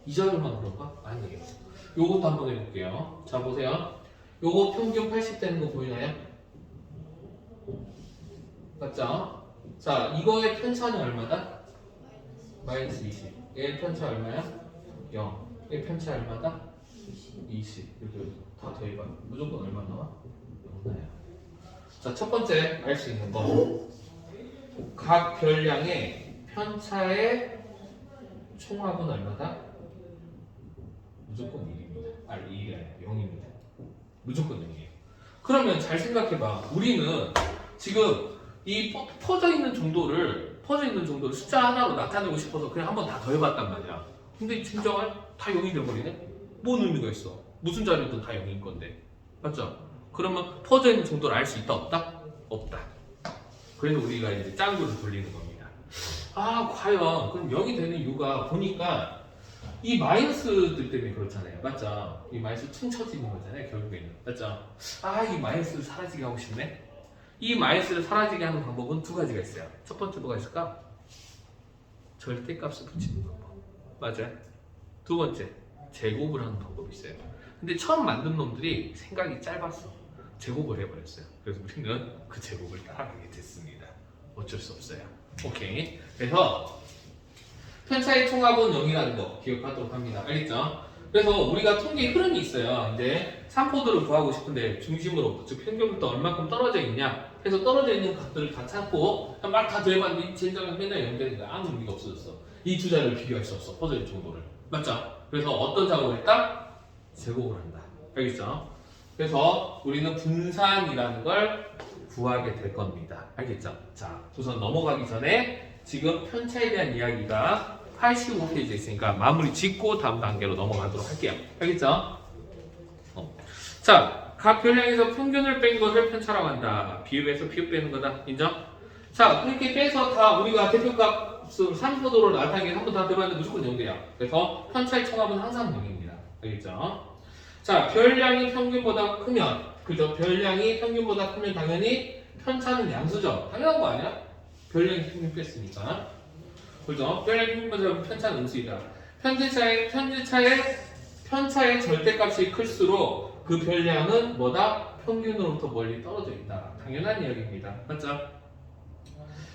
이 자료만 그런가? 아니에요. 요것도 한번 해볼게요. 자, 보세요. 요거 평균 80 되는 거 보이나요? 맞죠? 자, 이거의 편차는 얼마다? 마이너스 20. 얘의 편차 얼마야? 0. 얘의 편차 얼마다? 20. 이렇게 다 더해봐. 무조건 얼마 나와? 0 나요. 자, 첫 번째 알 수 있는 거. 각 별량의 편차의 총합은 얼마다? 무조건 1입니다. 2가 아니라 0입니다. 무조건 0이에요. 그러면 잘 생각해봐. 우리는 지금 이 퍼져 있는 정도를 숫자 하나로 나타내고 싶어서 그냥 한번 다 더해봤단 말이야. 근데 진정한 다 0이 돼버리네? 뭔 의미가 있어? 무슨 자료든 다 0인 건데. 맞죠? 그러면 퍼져 있는 정도를 알 수 있다 없다? 없다. 그래서 우리가 이제 짱구를 돌리는 겁니다. 과연 그럼 0이 되는 이유가 보니까 이 마이너스들 때문에 그렇잖아요. 맞죠? 이 마이너스 퉁 쳐지는 거잖아요. 결국에는. 맞죠? 이 마이너스를 사라지게 하고 싶네? 이 마이너스를 사라지게 하는 방법은 두 가지가 있어요. 첫 번째 뭐가 있을까? 절대값을 붙이는 방법. 맞아요? 두 번째, 제곱을 하는 방법이 있어요. 근데 처음 만든 놈들이 생각이 짧았어. 제곱을 해버렸어요. 그래서 우리는 그 제곱을 따라가게 됐습니다. 어쩔 수 없어요. 오케이. 그래서 편차의 총합은 0이라는 거 기억하도록 합니다. 알겠죠? 그래서 우리가 통계 흐름이 있어요. 이제 3포도를 구하고 싶은데 중심으로, 즉 평균부터 얼마큼 떨어져 있냐 해서 떨어져 있는 값들을 다 찾고 막 다 더해봤는데 젠장은 맨날 연결되니까 아무 의미가 없어졌어. 이 두 자료를 비교할 수 없어. 퍼져 있는 정도를. 맞죠? 그래서 어떤 작업을 했다? 제곱을 한다. 알겠죠? 그래서 우리는 분산이라는 걸 구하게 될 겁니다. 알겠죠? 자, 우선 넘어가기 전에 지금 편차에 대한 이야기가 85페이지에 있으니까 마무리 짓고 다음 단계로 넘어가도록 할게요. 알겠죠? 자, 각 별량에서 평균을 뺀 것을 편차라고 한다. 비읍에서 피읍 빼는 거다. 인정? 자, 그렇게 빼서 다 우리가 대표값을 3포도로 나타내게 한번 다 들어봤는데 무조건 0돼요. 그래서 편차의 총합은 항상 0입니다. 알겠죠? 자, 별량이 평균보다 크면, 그죠? 별량이 평균보다 크면 당연히 편차는 양수죠. 당연한 거 아니야? 별량이 평균 뺐으니까. 그죠? 별량이 평균보다 편차는 음수이다. 편차의 절대값이 클수록 그 별량은 뭐다? 평균으로부터 멀리 떨어져 있다. 당연한 이야기입니다. 맞죠?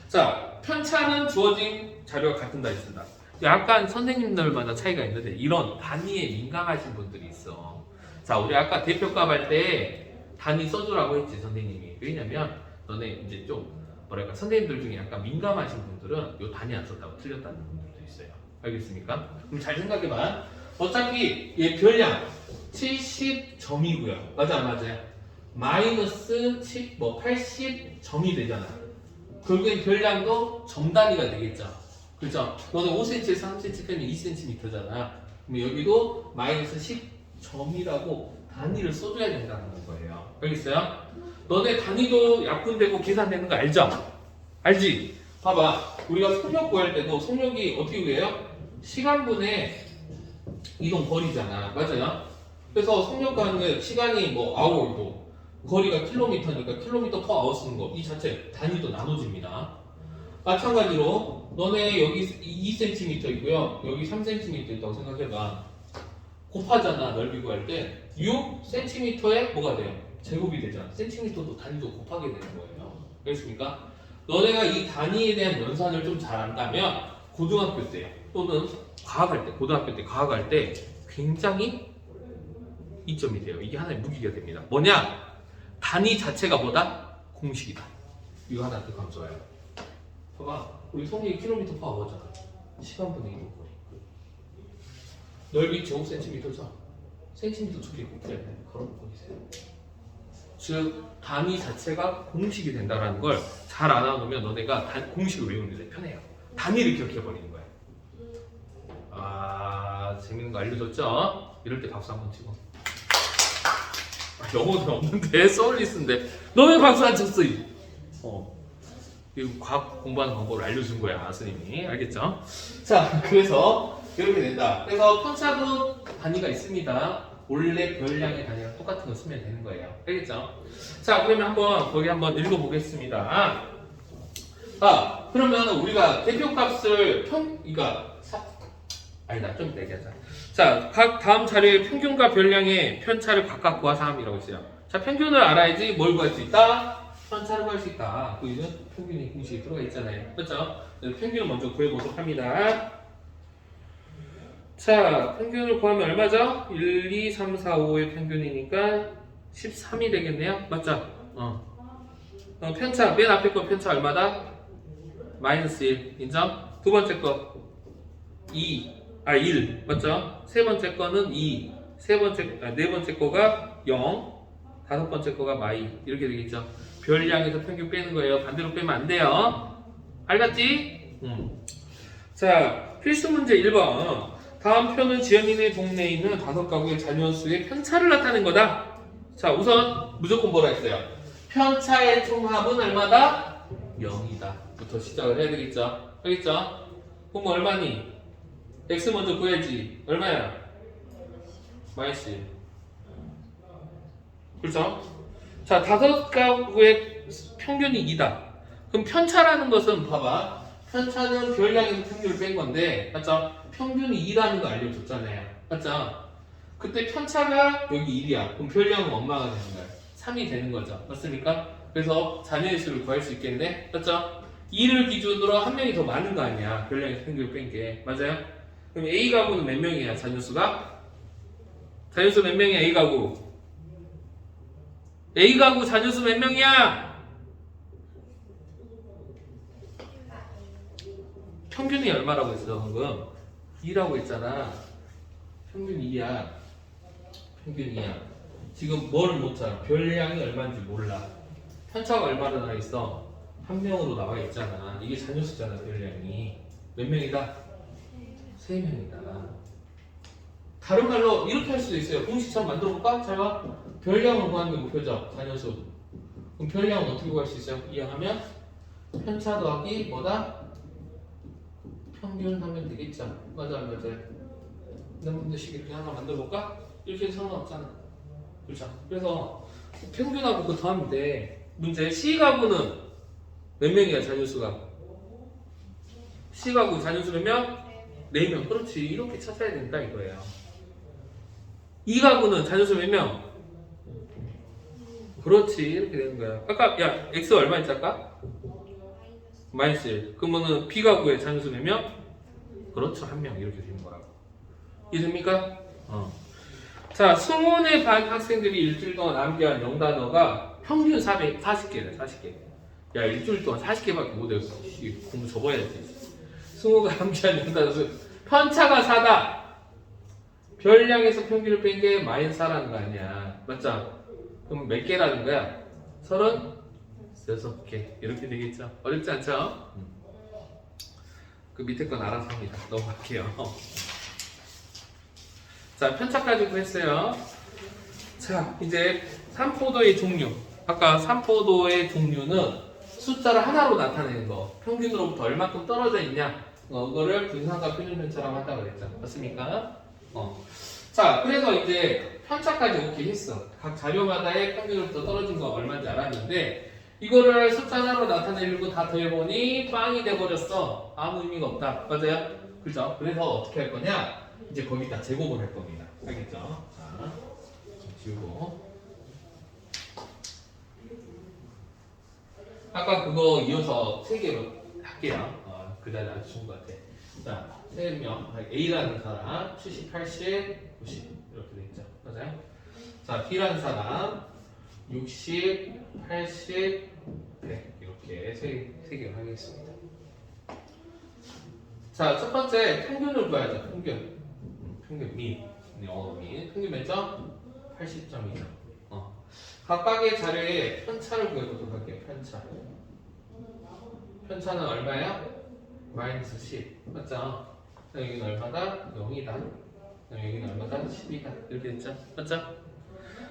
자, 편차는 주어진 자료가 같은다 있습니다. 약간 선생님들마다 차이가 있는데 이런 단위에 민감하신 분들이 있어. 자, 우리 아까 대표값 할 때 단위 써주라고 했지 선생님이. 왜냐면 너네 이제 좀 뭐랄까 선생님들 중에 약간 민감하신 분들은 요 단위 안 썼다고 틀렸다는 분들도 있어요. 알겠습니까? 그럼 잘 생각해봐. 어차피 얘 별량 70점이고요. 맞아 안 맞아요? 마이너스 10, 80점이 되잖아. 결국엔 별량도 점 단위가 되겠죠. 그렇죠? 너는 5cm에서 3cm 빼면 2cm잖아. 그럼 여기도 마이너스 10점이라고 단위를 써줘야 된다는 거예요. 알겠어요? 너네 단위도 약분되고 계산되는 거 알죠? 알지? 봐봐. 우리가 속력 구할 때도 속력이 어떻게 구해요? 시간분의 이동 거리잖아. 맞아요? 그래서 속력 구하는 게 시간이 뭐 아워이고 거리가 킬로미터니까 킬로미터 퍼 아워 쓰는 거 이 자체 단위도 나눠집니다. 마찬가지로 너네 여기 2cm 있고요. 여기 3cm 있다고 생각해봐. 곱하잖아. 넓이 구할 때 6cm에 뭐가 돼요? 제곱이 되잖아. 센티미터도 단위도 곱하게 되는 거예요. 알겠습니까? 너네가 이 단위에 대한 연산을 좀 잘 안다면 고등학교 때 또는 과학할 때, 고등학교 때 과학할 때 굉장히 이점이 돼요. 이게 하나의 무기가 됩니다. 뭐냐? 단위 자체가 뭐다? 공식이다. 이거 하나 더 감소해요. 봐봐. 우리 성력이 킬로미터 퍼 아워잖아. 시간분의 이동 거리. 넓이 제곱센티미터죠. 센티미터 두 개 곱해야 돼. 걸어놓고 계세요. 즉 단위 자체가 공식이 된다는 걸 잘 알아놓으면 너네가 공식을 외우는 데 편해요. 단위를 기억해버리는 거예요. 아 재밌는 거 알려줬죠? 이럴 때 박수 한번 치고. 영어도 없는데 서울리스인데 너 왜 박수 안 쳤어? 이 과학 공부하는 방법을 알려준 거야 스님이. 알겠죠? 자 그래서 이렇게 된다. 그래서 편차도 단위가 있습니다. 원래 별량의 단위랑 똑같은 거 쓰면 되는 거예요. 알겠죠? 자, 그러면 거기 한번 읽어보겠습니다. 그러면 우리가 대표값을 아니다, 좀 이따 얘기하자. 자, 각 다음 자리의 평균과 별량의 편차를 각각 구하사함이라고 했어요. 자, 평균을 알아야지 뭘 구할 수 있다? 편차를 구할 수 있다. 그 이유는 평균이 공식에 들어가 있잖아요. 그렇죠? 평균을 먼저 구해보도록 합니다. 자, 평균을 구하면 얼마죠? 1, 2, 3, 4, 5의 평균이니까 13이 되겠네요. 맞죠? 편차, 맨 앞에 거 편차 얼마다? 마이너스 1. 인정? 두 번째 거 1. 맞죠? 세 번째 거는 2. 네 번째 거가 0. 다섯 번째 거가 마이. 이렇게 되겠죠? 별량에서 평균 빼는 거예요. 반대로 빼면 안 돼요. 알겠지? 자, 필수 문제 1번. 다음 표는 지연이네 동네에 있는 5가구의 자녀수의 편차를 나타낸 거다. 자, 우선 무조건 뭐라 했어요? 편차의 총합은 얼마다? 0이다. 부터 시작을 해야 되겠죠? 알겠죠? 그럼 얼마니? x 먼저 구해야지. 얼마야? 마이너스 1. 그렇죠? 자, 5가구의 평균이 2다. 그럼 편차라는 것은 봐봐. 편차는 별량에서 평균을 뺀 건데, 맞죠? 평균이 2라는 거 알려줬잖아요. 맞죠? 그때 편차가 여기 1이야. 그럼 별량은 얼마가 되는 거야? 3이 되는 거죠. 맞습니까? 그래서 자녀의 수를 구할 수 있겠네? 맞죠? 2를 기준으로 한 명이 더 많은 거 아니야. 별량에서 평균을 뺀 게. 맞아요? 그럼 A 가구는 몇 명이야? 자녀수가? 자녀수 몇 명이야? A 가구? A 가구 자녀수 몇 명이야? 평균이 얼마라고 했어 방금? 2라고 했잖아. 평균 2야. 평균 2야. 지금 뭘 못 찾아? 별량이 얼마인지 몰라. 편차가 얼마나 나와 있어? 한 명으로 나와 있잖아. 이게 자녀수잖아. 별량이 몇 명이다? 3명이다. 다른 말로 이렇게 할 수도 있어요. 공식처럼 만들어 볼까? 잘 봐. 별량을 구하는 게 목표죠. 자녀수. 그럼 별량은 어떻게 구할 수 있어요? 이해하면 편차 더하기 뭐다? 평균 하면 되겠죠. 맞아. 문제식 이렇게 하나 만들어 볼까? 이렇게 해서 상관없잖아. 그렇죠. 그래서 평균하고 그거 더하면 돼. 문제 C가구는 몇 명이야 자녀수가? C가구 자녀수 몇 명? 4명. 그렇지. 이렇게 찾아야 된다 이거예요. E가구는 자녀수 몇 명? 그렇지. 이렇게 되는 거야. 아까 야 X 얼마 있지 아까? 마이너스 1. 그러면은 B가구의 자녀수 몇 명? 그렇죠. 1명. 이렇게 되는 거라고. 이해됩니까? 자, 승원의 반 학생들이 일주일 동안 암기한 영단어가 평균 440개래. 40개. 야, 일주일 동안 40개밖에 못 외웠어. 공부 접어야지. 승우가 함께한 연단수. 편차가 4다. 별량에서 평균을 뺀 게 마이너스 4라는 거 아니야. 맞죠? 그럼 몇 개라는 거야? 36개. 이렇게 되겠죠? 어렵지 않죠? 그 밑에 건 알아서 합니다. 넘어갈게요. 자, 편차까지 구했어요. 자, 이제 삼포도의 종류. 아까 삼포도의 종류는 숫자를 하나로 나타내는 거. 평균으로부터 얼마큼 떨어져 있냐. 그거를 분산과 표준편차라고 한다고 그랬죠. 맞습니까? 자, 그래서 이제 편차까지 오케이 했어. 각 자료마다의 평균으로부터 떨어진 거 얼마인지 알았는데, 이거를 숫자 하나로 나타내려고 다 더해보니 빵이 돼버렸어. 아무 의미가 없다. 맞아요? 그죠? 그래서 어떻게 할 거냐? 이제 거기다 제곱을 할 겁니다. 알겠죠? 자, 좀 지우고. 아까 그거 이어서 3개로 할게요. 그 자리 아주 좋은 것 같아. 자, 3명. A라는 사람, 70, 80, 90. 이렇게 돼 있죠. 맞아요? 자, B라는 사람, 60, 80, 100. 이렇게 3개로 하겠습니다. 자, 첫 번째 평균을 구해야죠. 평균. 평균 미. 미. 평균 몇 점? 80점이죠. 각각의 자료에 편차를 구해보도록 할게요. 편차. 편차는 얼마예요? 마이너스 10. 맞죠? 여기는 얼마다? 0이다. 여기는 얼마다? 10이다. 이렇게 됐죠? 맞죠?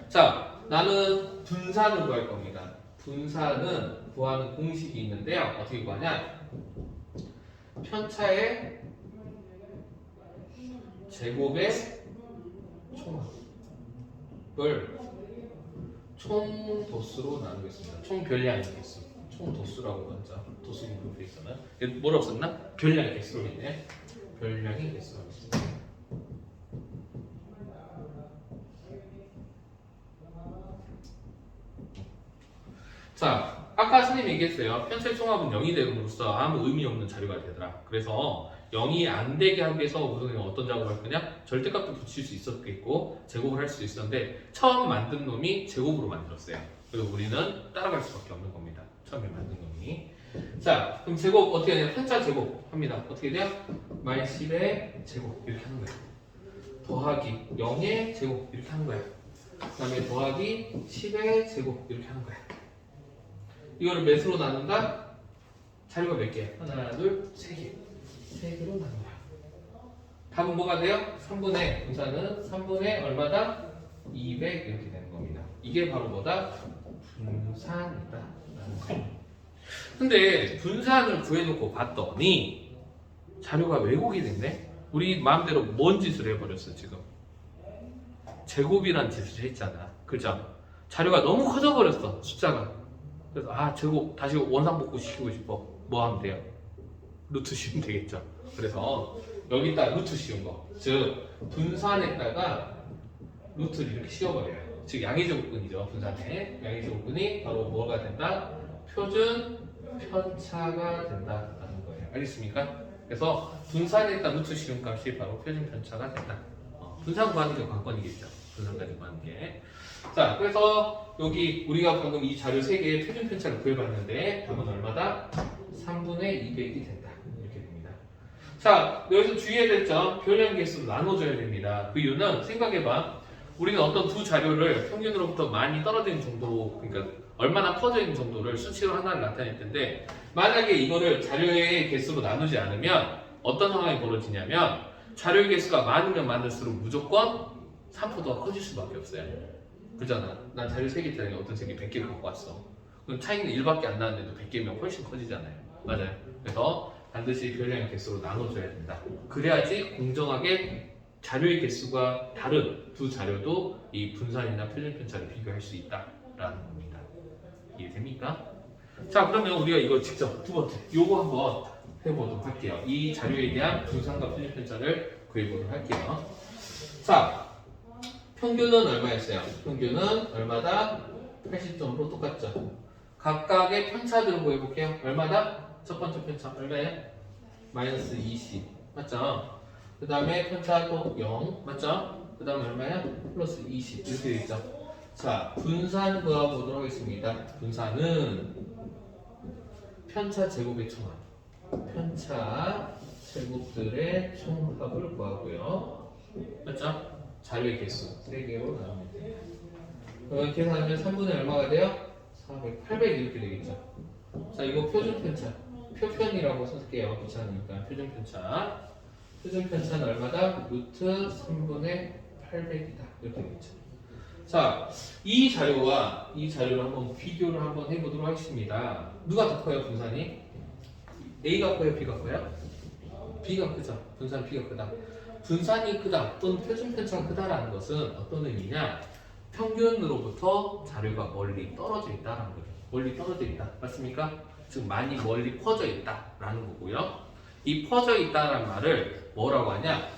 자, 나는 분산을 구할 겁니다. 분산은 구하는 공식이 있는데요. 어떻게 구하냐? 편차의 제곱의 총합을 총 도수로 나누겠습니다. 총 별량의 개수. 총 도수라고 먼저 도수 분포돼 있잖아요. 뭐라 없었나? 별량의 개수로 있네. 별량의 개수로 하겠습니다. 자, 아까 선생님이 얘기했어요. 편차의 총합은 0이 되므로써 아무 의미 없는 자료가 되더라. 그래서 0이 안 되게 하기 위해서 우선 어떤 작업을 할 거냐? 절대값도 붙일 수 있었겠고 제곱을 할 수 있었는데 처음 만든 놈이 제곱으로 만들었어요. 그래서 우리는 따라갈 수밖에 없는 겁니다. 처음에 만든 놈이. 자, 그럼 제곱 어떻게 하냐? 편차 제곱 합니다. 어떻게 돼요? 마이너스 10의 제곱 이렇게 하는 거예요. 더하기 0의 제곱 이렇게 하는 거예요. 그 다음에 더하기 10의 제곱 이렇게 하는 거예요. 이거를 몇으로 나눈다? 자료가 몇 개? 하나, 둘, 세 개. 세 개로 나눈다. 답은 뭐가 돼요? 3분의 분산은 3분의 얼마다? 200 이렇게 되는 겁니다. 이게 바로 뭐다? 분산이다. 라는 거예요. 근데 분산을 구해놓고 봤더니 자료가 왜곡이 됐네? 우리 마음대로 뭔 짓을 해버렸어 지금? 제곱이란 짓을 했잖아. 그죠? 자료가 너무 커져버렸어 숫자가. 그래서 제곱 다시 원상복구 시키고 싶어. 뭐 하면 돼요? 루트 씌우면 되겠죠. 그래서 여기다 루트 씌운 거, 즉 분산에다가 루트를 이렇게 씌워버려요. 즉 양의제곱근이죠. 분산에 양의제곱근이 바로 뭐가 된다? 표준 편차가 된다라는 거예요. 알겠습니까? 그래서 분산에다 루트 씌운 값이 바로 표준 편차가 된다. 분산 구하는 게 관건이겠죠. 분산까지 구하는 게. 자, 그래서 여기 우리가 방금 이 자료 3개의 표준 편차를 구해봤는데 답은 얼마다? 3분의 200이 된다. 이렇게 됩니다. 자, 여기서 주의해야 될 점, 별량 개수로 나눠줘야 됩니다. 그 이유는 생각해봐. 우리는 어떤 두 자료를 평균으로부터 많이 떨어진 정도, 그러니까 얼마나 퍼져 있는 정도를 수치로 하나를 나타낼 텐데, 만약에 이거를 자료의 개수로 나누지 않으면 어떤 상황이 벌어지냐면 자료의 개수가 많으면 많을수록 무조건 삼포도가 커질 수밖에 없어요. 그잖아. 난 자료 3개짜리 어떤 3개 100개를 갖고 왔어. 그럼 차이는 1밖에 안 나는데도 100개면 훨씬 커지잖아요. 맞아요. 그래서 반드시 별량의 개수로 나눠줘야 된다. 그래야지 공정하게 자료의 개수가 다른 두 자료도 이 분산이나 표준 편차를 비교할 수 있다라는 겁니다. 이해됩니까? 자, 그러면 우리가 이거 직접 두 번째 요거 한번 해보도록 할게요. 이 자료에 대한 분산과 표준 편차를 구해보도록 할게요. 자, 평균은 얼마였어요? 평균은 얼마다? 80점으로 똑같죠. 각각의 편차들을 구해볼게요. 얼마다? 첫 번째 편차 얼마예요? 마이너스 20 맞죠? 그 다음에 편차 또 0 맞죠? 그 다음에 얼마야? 플러스 20 이렇게 되어 있죠. 자, 분산 구해보도록 하겠습니다. 분산은 편차 제곱의 총합. 편차 제곱들의 총합을 구하고요. 맞죠? 자료의 개수 3개로 나눕니다. 이렇게 하면 3분의 얼마가 돼요? 400, 800 이렇게 되겠죠. 자, 이거 표준 편차. 표편이라고 쓸게요. 귀찮으니까. 표준 편차. 표준 편차는 얼마다? 루트 3분의 800이다. 이렇게 되겠죠. 자, 이 자료와 이 자료를 한번 비교를 한번 해보도록 하겠습니다. 누가 더 커요, 분산이? A가 커요, B가 커요? B가 크죠. 분산 B가 크다. 분산이 크다 또는 표준 편차가 크다라는 것은 어떤 의미냐? 평균으로부터 자료가 멀리 떨어져 있다라는 거죠. 멀리 떨어져 있다. 맞습니까? 즉 많이 멀리 퍼져 있다라는 거고요. 이 퍼져 있다라는 말을 뭐라고 하냐?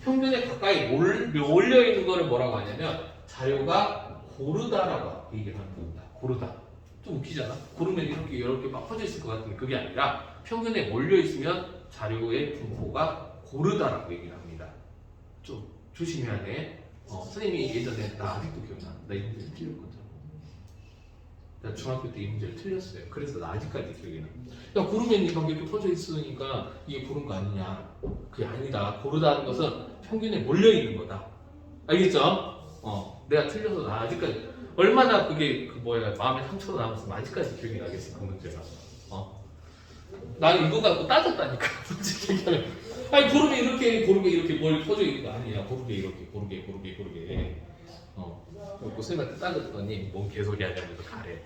평균에 가까이 올려 있는 거를 뭐라고 하냐면 자료가 고르다라고 얘기를 하는 겁니다. 고르다. 좀 웃기잖아. 고르면 이렇게 막 퍼져 있을 것 같은데 그게 아니라 평균에 몰려 있으면 자료의 분포가 고르다라고 얘기를 합니다. 좀 조심해야 돼. 선생님이 예전에 나 아직도 기억나. 나 이 문제 틀렸거든. 나 중학교 때 이 문제를 틀렸어요. 그래서 나 아직까지 기억이 나. 야, 고르면 이렇게 퍼져 있으니까 이게 고른 거 아니냐? 그게 아니다. 고르다는 것은 평균에 몰려 있는 거다. 알겠죠? 내가 틀려서 나 아직까지 얼마나 그게 마음에 상처가 남았으면 아직까지 기억이 나겠어 그 문제가. 나는 이거 갖고 따졌다니까 솔직히 얘기하면. 아니 고르게 이렇게 뭘 퍼져 있는 거 아니야. 고르게. 그리고 선생님한테 따졌더니 뭔 개소리 하냐면서 가래.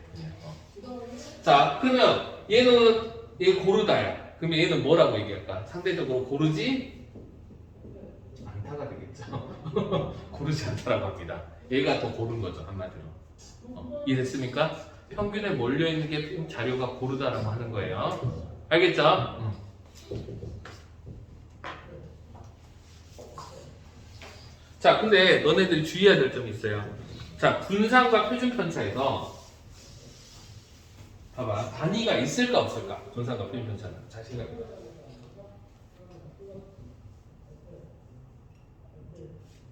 자, 그러면 얘 고르다야. 그러면 얘는 뭐라고 얘기할까? 상대적으로 고르지 않다가 되겠죠. 고르지 않다라고 합니다. 얘가 더 고른 거죠, 한마디로. 이해됐습니까? 평균에 몰려있는 게 자료가 고르다라고 하는 거예요. 알겠죠? 자, 근데 너네들이 주의해야 될 점이 있어요. 자, 분산과 표준 편차에서 봐봐, 단위가 있을까 없을까? 분산과 표준 편차는 잘 생각해봐.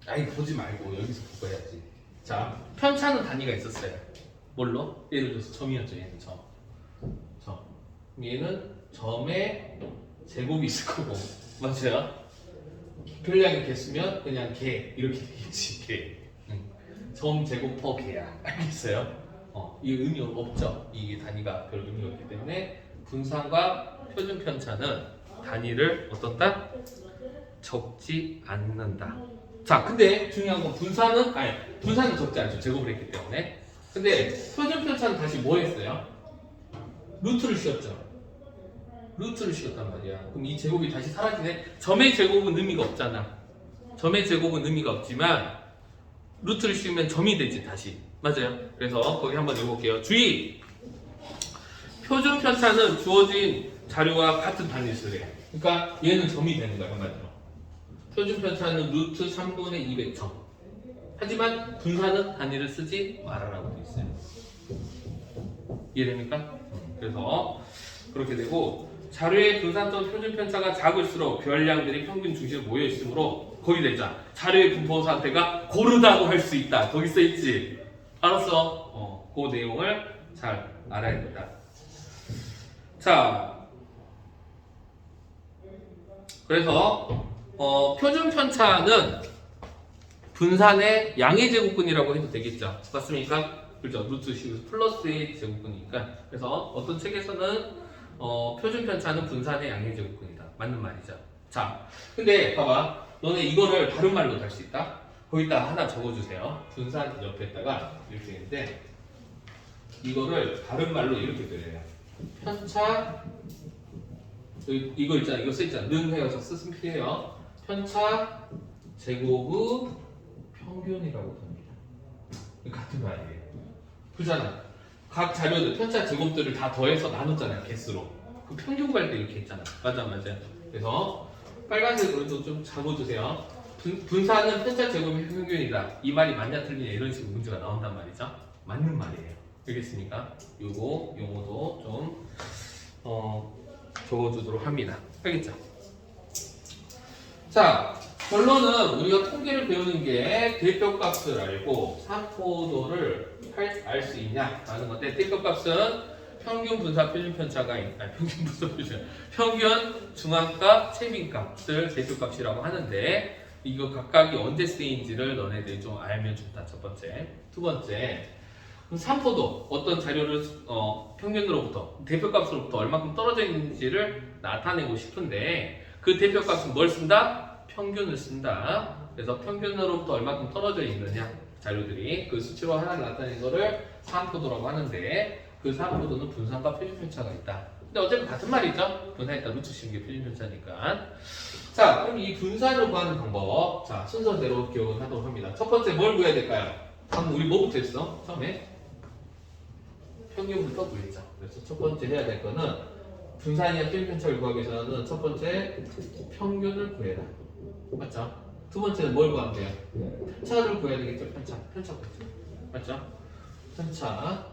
아니 보지 말고 여기서 보고 해야지. 자, 편차는 단위가 있었어요. 뭘로? 예를 들어서 점이었죠. 얘는 점. 얘는 점의 제곱이 있을 거고, 맞아요? 별량이 개수면 그냥 개 이렇게 되겠지. 개. 점 제곱 퍼 개야. 알겠어요? 이 의미 없죠. 이게 단위가 별 의미가 없기 때문에 분산과 표준 편차는 단위를 어떻다? 적지 않는다. 자, 근데 중요한 건 분산은 적지 않죠. 제곱을 했기 때문에. 근데 표준 편차는 다시 뭐 했어요? 루트를 씌웠죠. 루트를 씌웠단 말이야. 그럼 이 제곱이 다시 사라지네. 점의 제곱은 의미가 없잖아. 점의 제곱은 의미가 없지만 루트를 씌우면 점이 되지 다시. 맞아요. 그래서 거기 한번 읽어볼게요. 주의! 표준 편차는 주어진 자료와 같은 단위를 쓰래요. 그러니까 얘는 점이 되는 거야, 한마디로. 표준 편차는 루트 3분의 200점. 하지만 분산은 단위를 쓰지 말아라고 되어 있어요. 이해됩니까? 그래서 그렇게 되고, 자료의 분산 또는 표준 편차가 작을수록 별량들이 평균 중심에 모여 있으므로 거기 되자. 자료의 분포 상태가 고르다고 할 수 있다. 거기 써 있지. 알았어? 그 내용을 잘 알아야 된다. 자, 그래서 표준 편차는 분산의 양의 제곱근이라고 해도 되겠죠. 맞습니까? 그렇죠. 루트 식 플러스의 제곱근이니까. 그래서 어떤 책에서는 표준 편차는 분산의 양의 제곱근이다. 맞는 말이죠. 자, 근데 봐봐. 너네 이거를 다른 말로 할 수 있다? 거기다 하나 적어주세요. 분산 옆에다가 이렇게 있는데 이거를 다른 말로 이렇게 그려요. 편차 이거 있잖아. 이거 써있잖아. 는 해서 쓰시면 필요해요. 편차 제곱의 평균이라고 합니다. 같은 말이에요. 그잖아. 각 자료들 편차 제곱들을 다 더해서 나눴잖아요. 개수로. 그 평균 구할 때 이렇게 했잖아. 맞아. 그래서 빨간색으로 좀 적어주세요. 분산은 편차 제곱의 평균이다. 이 말이 맞냐 틀리냐 이런 식으로 문제가 나온단 말이죠. 맞는 말이에요. 알겠습니까? 요거도 좀 적어주도록 합니다. 알겠죠? 자, 결론은 우리가 통계를 배우는 게 대표값을 알고 산포도를 알 수 있냐라는 건데, 대표값은 평균 분사 표준 편차가 평균 분사 표준 평균 중앙값 최빈값을 대표값이라고 하는데 이거 각각이 언제 쓰인지를 너네들이 좀 알면 좋다. 첫 번째. 두 번째. 산포도 어떤 자료를 평균으로부터 대표값으로부터 얼마큼 떨어져 있는지를 나타내고 싶은데 그 대표값은 뭘 쓴다? 평균을 쓴다. 그래서 평균으로부터 얼마큼 떨어져 있느냐 자료들이 그 수치로 하나를 나타낸 거를 산포도라고 하는데 그 산포도는 분산과 표준 편차가 있다. 근데 어차피 같은 말이죠. 분산했다 루트 씌운 게 표준 편차니까. 자, 그럼 이 분산을 구하는 방법. 자, 순서대로 기억을 하도록 합니다. 첫 번째 뭘 구해야 될까요? 방금 우리 뭐부터 했어? 처음에? 평균부터 구했죠. 그래서 첫 번째 해야 될 거는 분산이나 표준 편차를 구하기 위해서는 첫 번째 평균을 구해라. 맞죠? 두 번째는 뭘 구하면 돼요? 편차를 구해야 되겠죠? 편차 구했죠. 맞죠? 편차.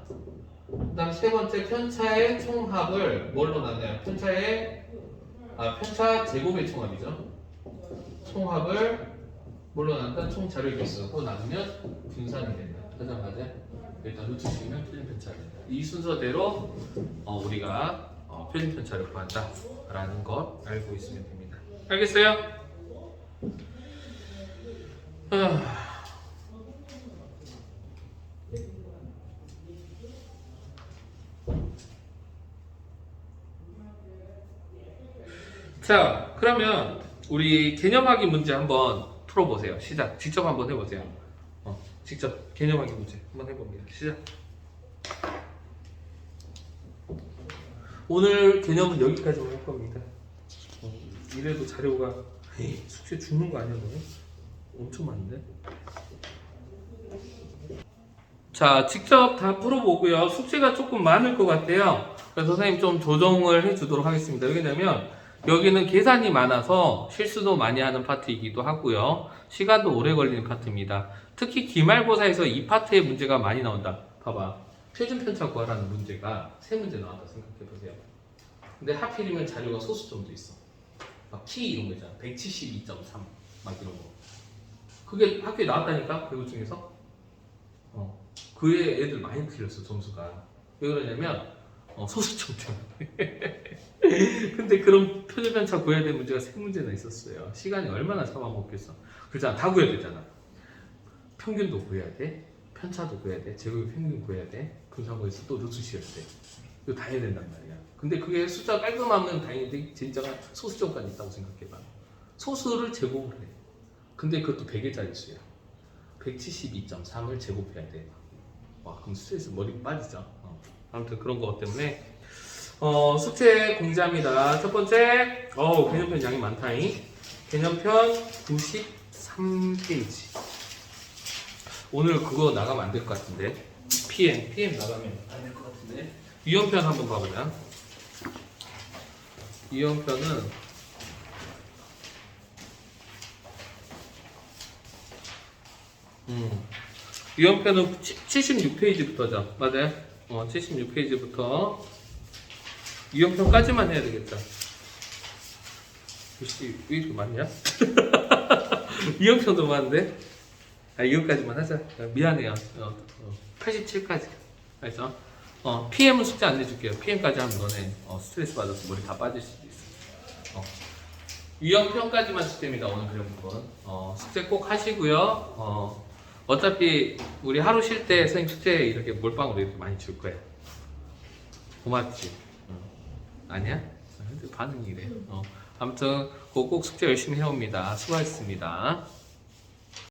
그 다음 세 번째 편차의 총합을 뭘로 나눠요? 편차 제곱의 총합이죠. 총합을 뭘로 나눈다? 총자를 개수로 나누면 분산이 된다. 맞아 맞아. 일단 루트 씌우면 표준 편차가 된다. 이 순서대로 우리가 표준 편차를 구한다라는 걸 알고 있으면 됩니다. 알겠어요? 자, 그러면 우리 개념하기 문제 한번 풀어보세요. 시작. 직접 한번 해보세요. 직접 개념하기 문제 한번 해봅니다. 시작. 오늘 개념은 여기까지만 할 겁니다. 이래도 자료가 숙제 죽는 거 아니야, 너? 엄청 많은데? 자, 직접 다 풀어보고요. 숙제가 조금 많을 것 같아요. 그래서 선생님 좀 조정을 해주도록 하겠습니다. 왜냐면 여기는 계산이 많아서 실수도 많이 하는 파트이기도 하고요. 시간도 오래 걸리는 파트입니다. 특히 기말고사에서 이 파트의 문제가 많이 나온다. 봐봐. 표준 편차 구하라는 문제가 3문제 나왔다 생각해보세요. 근데 하필이면 자료가 소수점도 있어. 막 T 이런 거 있잖아. 172.3 막 이런 거. 그게 학교에 나왔다니까? 그거 중에서. 그에 애들 많이 틀렸어, 점수가. 왜 그러냐면 소수점 때문에. 근데 그런 표준 편차 구해야 될 문제가 3문제나 있었어요. 시간이 얼마나 잡아먹겠어. 그렇잖아. 다 구해야 되잖아. 평균도 구해야 돼. 편차도 구해야 돼. 제곱의 평균 구해야 돼. 분산구에서 또 루트 씌워야 돼. 이거 다 해야 된단 말이야. 근데 그게 숫자 깔끔하면 다행인데 진짜가 소수점까지 있다고 생각해봐. 소수를 제곱을 해. 근데 그것도 100일짜리 수야. 172.3을 제곱해야 돼. 와, 그럼 스트레스 머리 빠지죠. 아무튼 그런 거 때문에 숙제 공지합니다. 첫 번째, 개념편 양이 많다잉. 개념편 93페이지. 오늘 그거 나가면 안 될 것 같은데. PM 나가면 안 될 것 같은데. 유형편 한번 봐보자. 유형편은 유형편은 76페이지부터죠. 맞아요? 76페이지부터 유형편까지만 해야 되겠다. 혹시 왜 이렇게 많냐? 유형편도 많은데? 이거까지만 하자. 미안해요. 87까지. 알죠? PM은 숙제 안 내줄게요. PM까지 하면 너네 스트레스 받아서 머리 다 빠질 수도 있어. 유형편까지만 숙제입니다. 오늘 배운 부분. 숙제 꼭 하시고요. 어차피 우리 하루 쉴 때 선생님 숙제 이렇게 몰빵으로 이렇게 많이 줄 거야. 고맙지? 아니야? 반응이 이래. 아무튼 그거 꼭 숙제 열심히 해옵니다. 수고하셨습니다.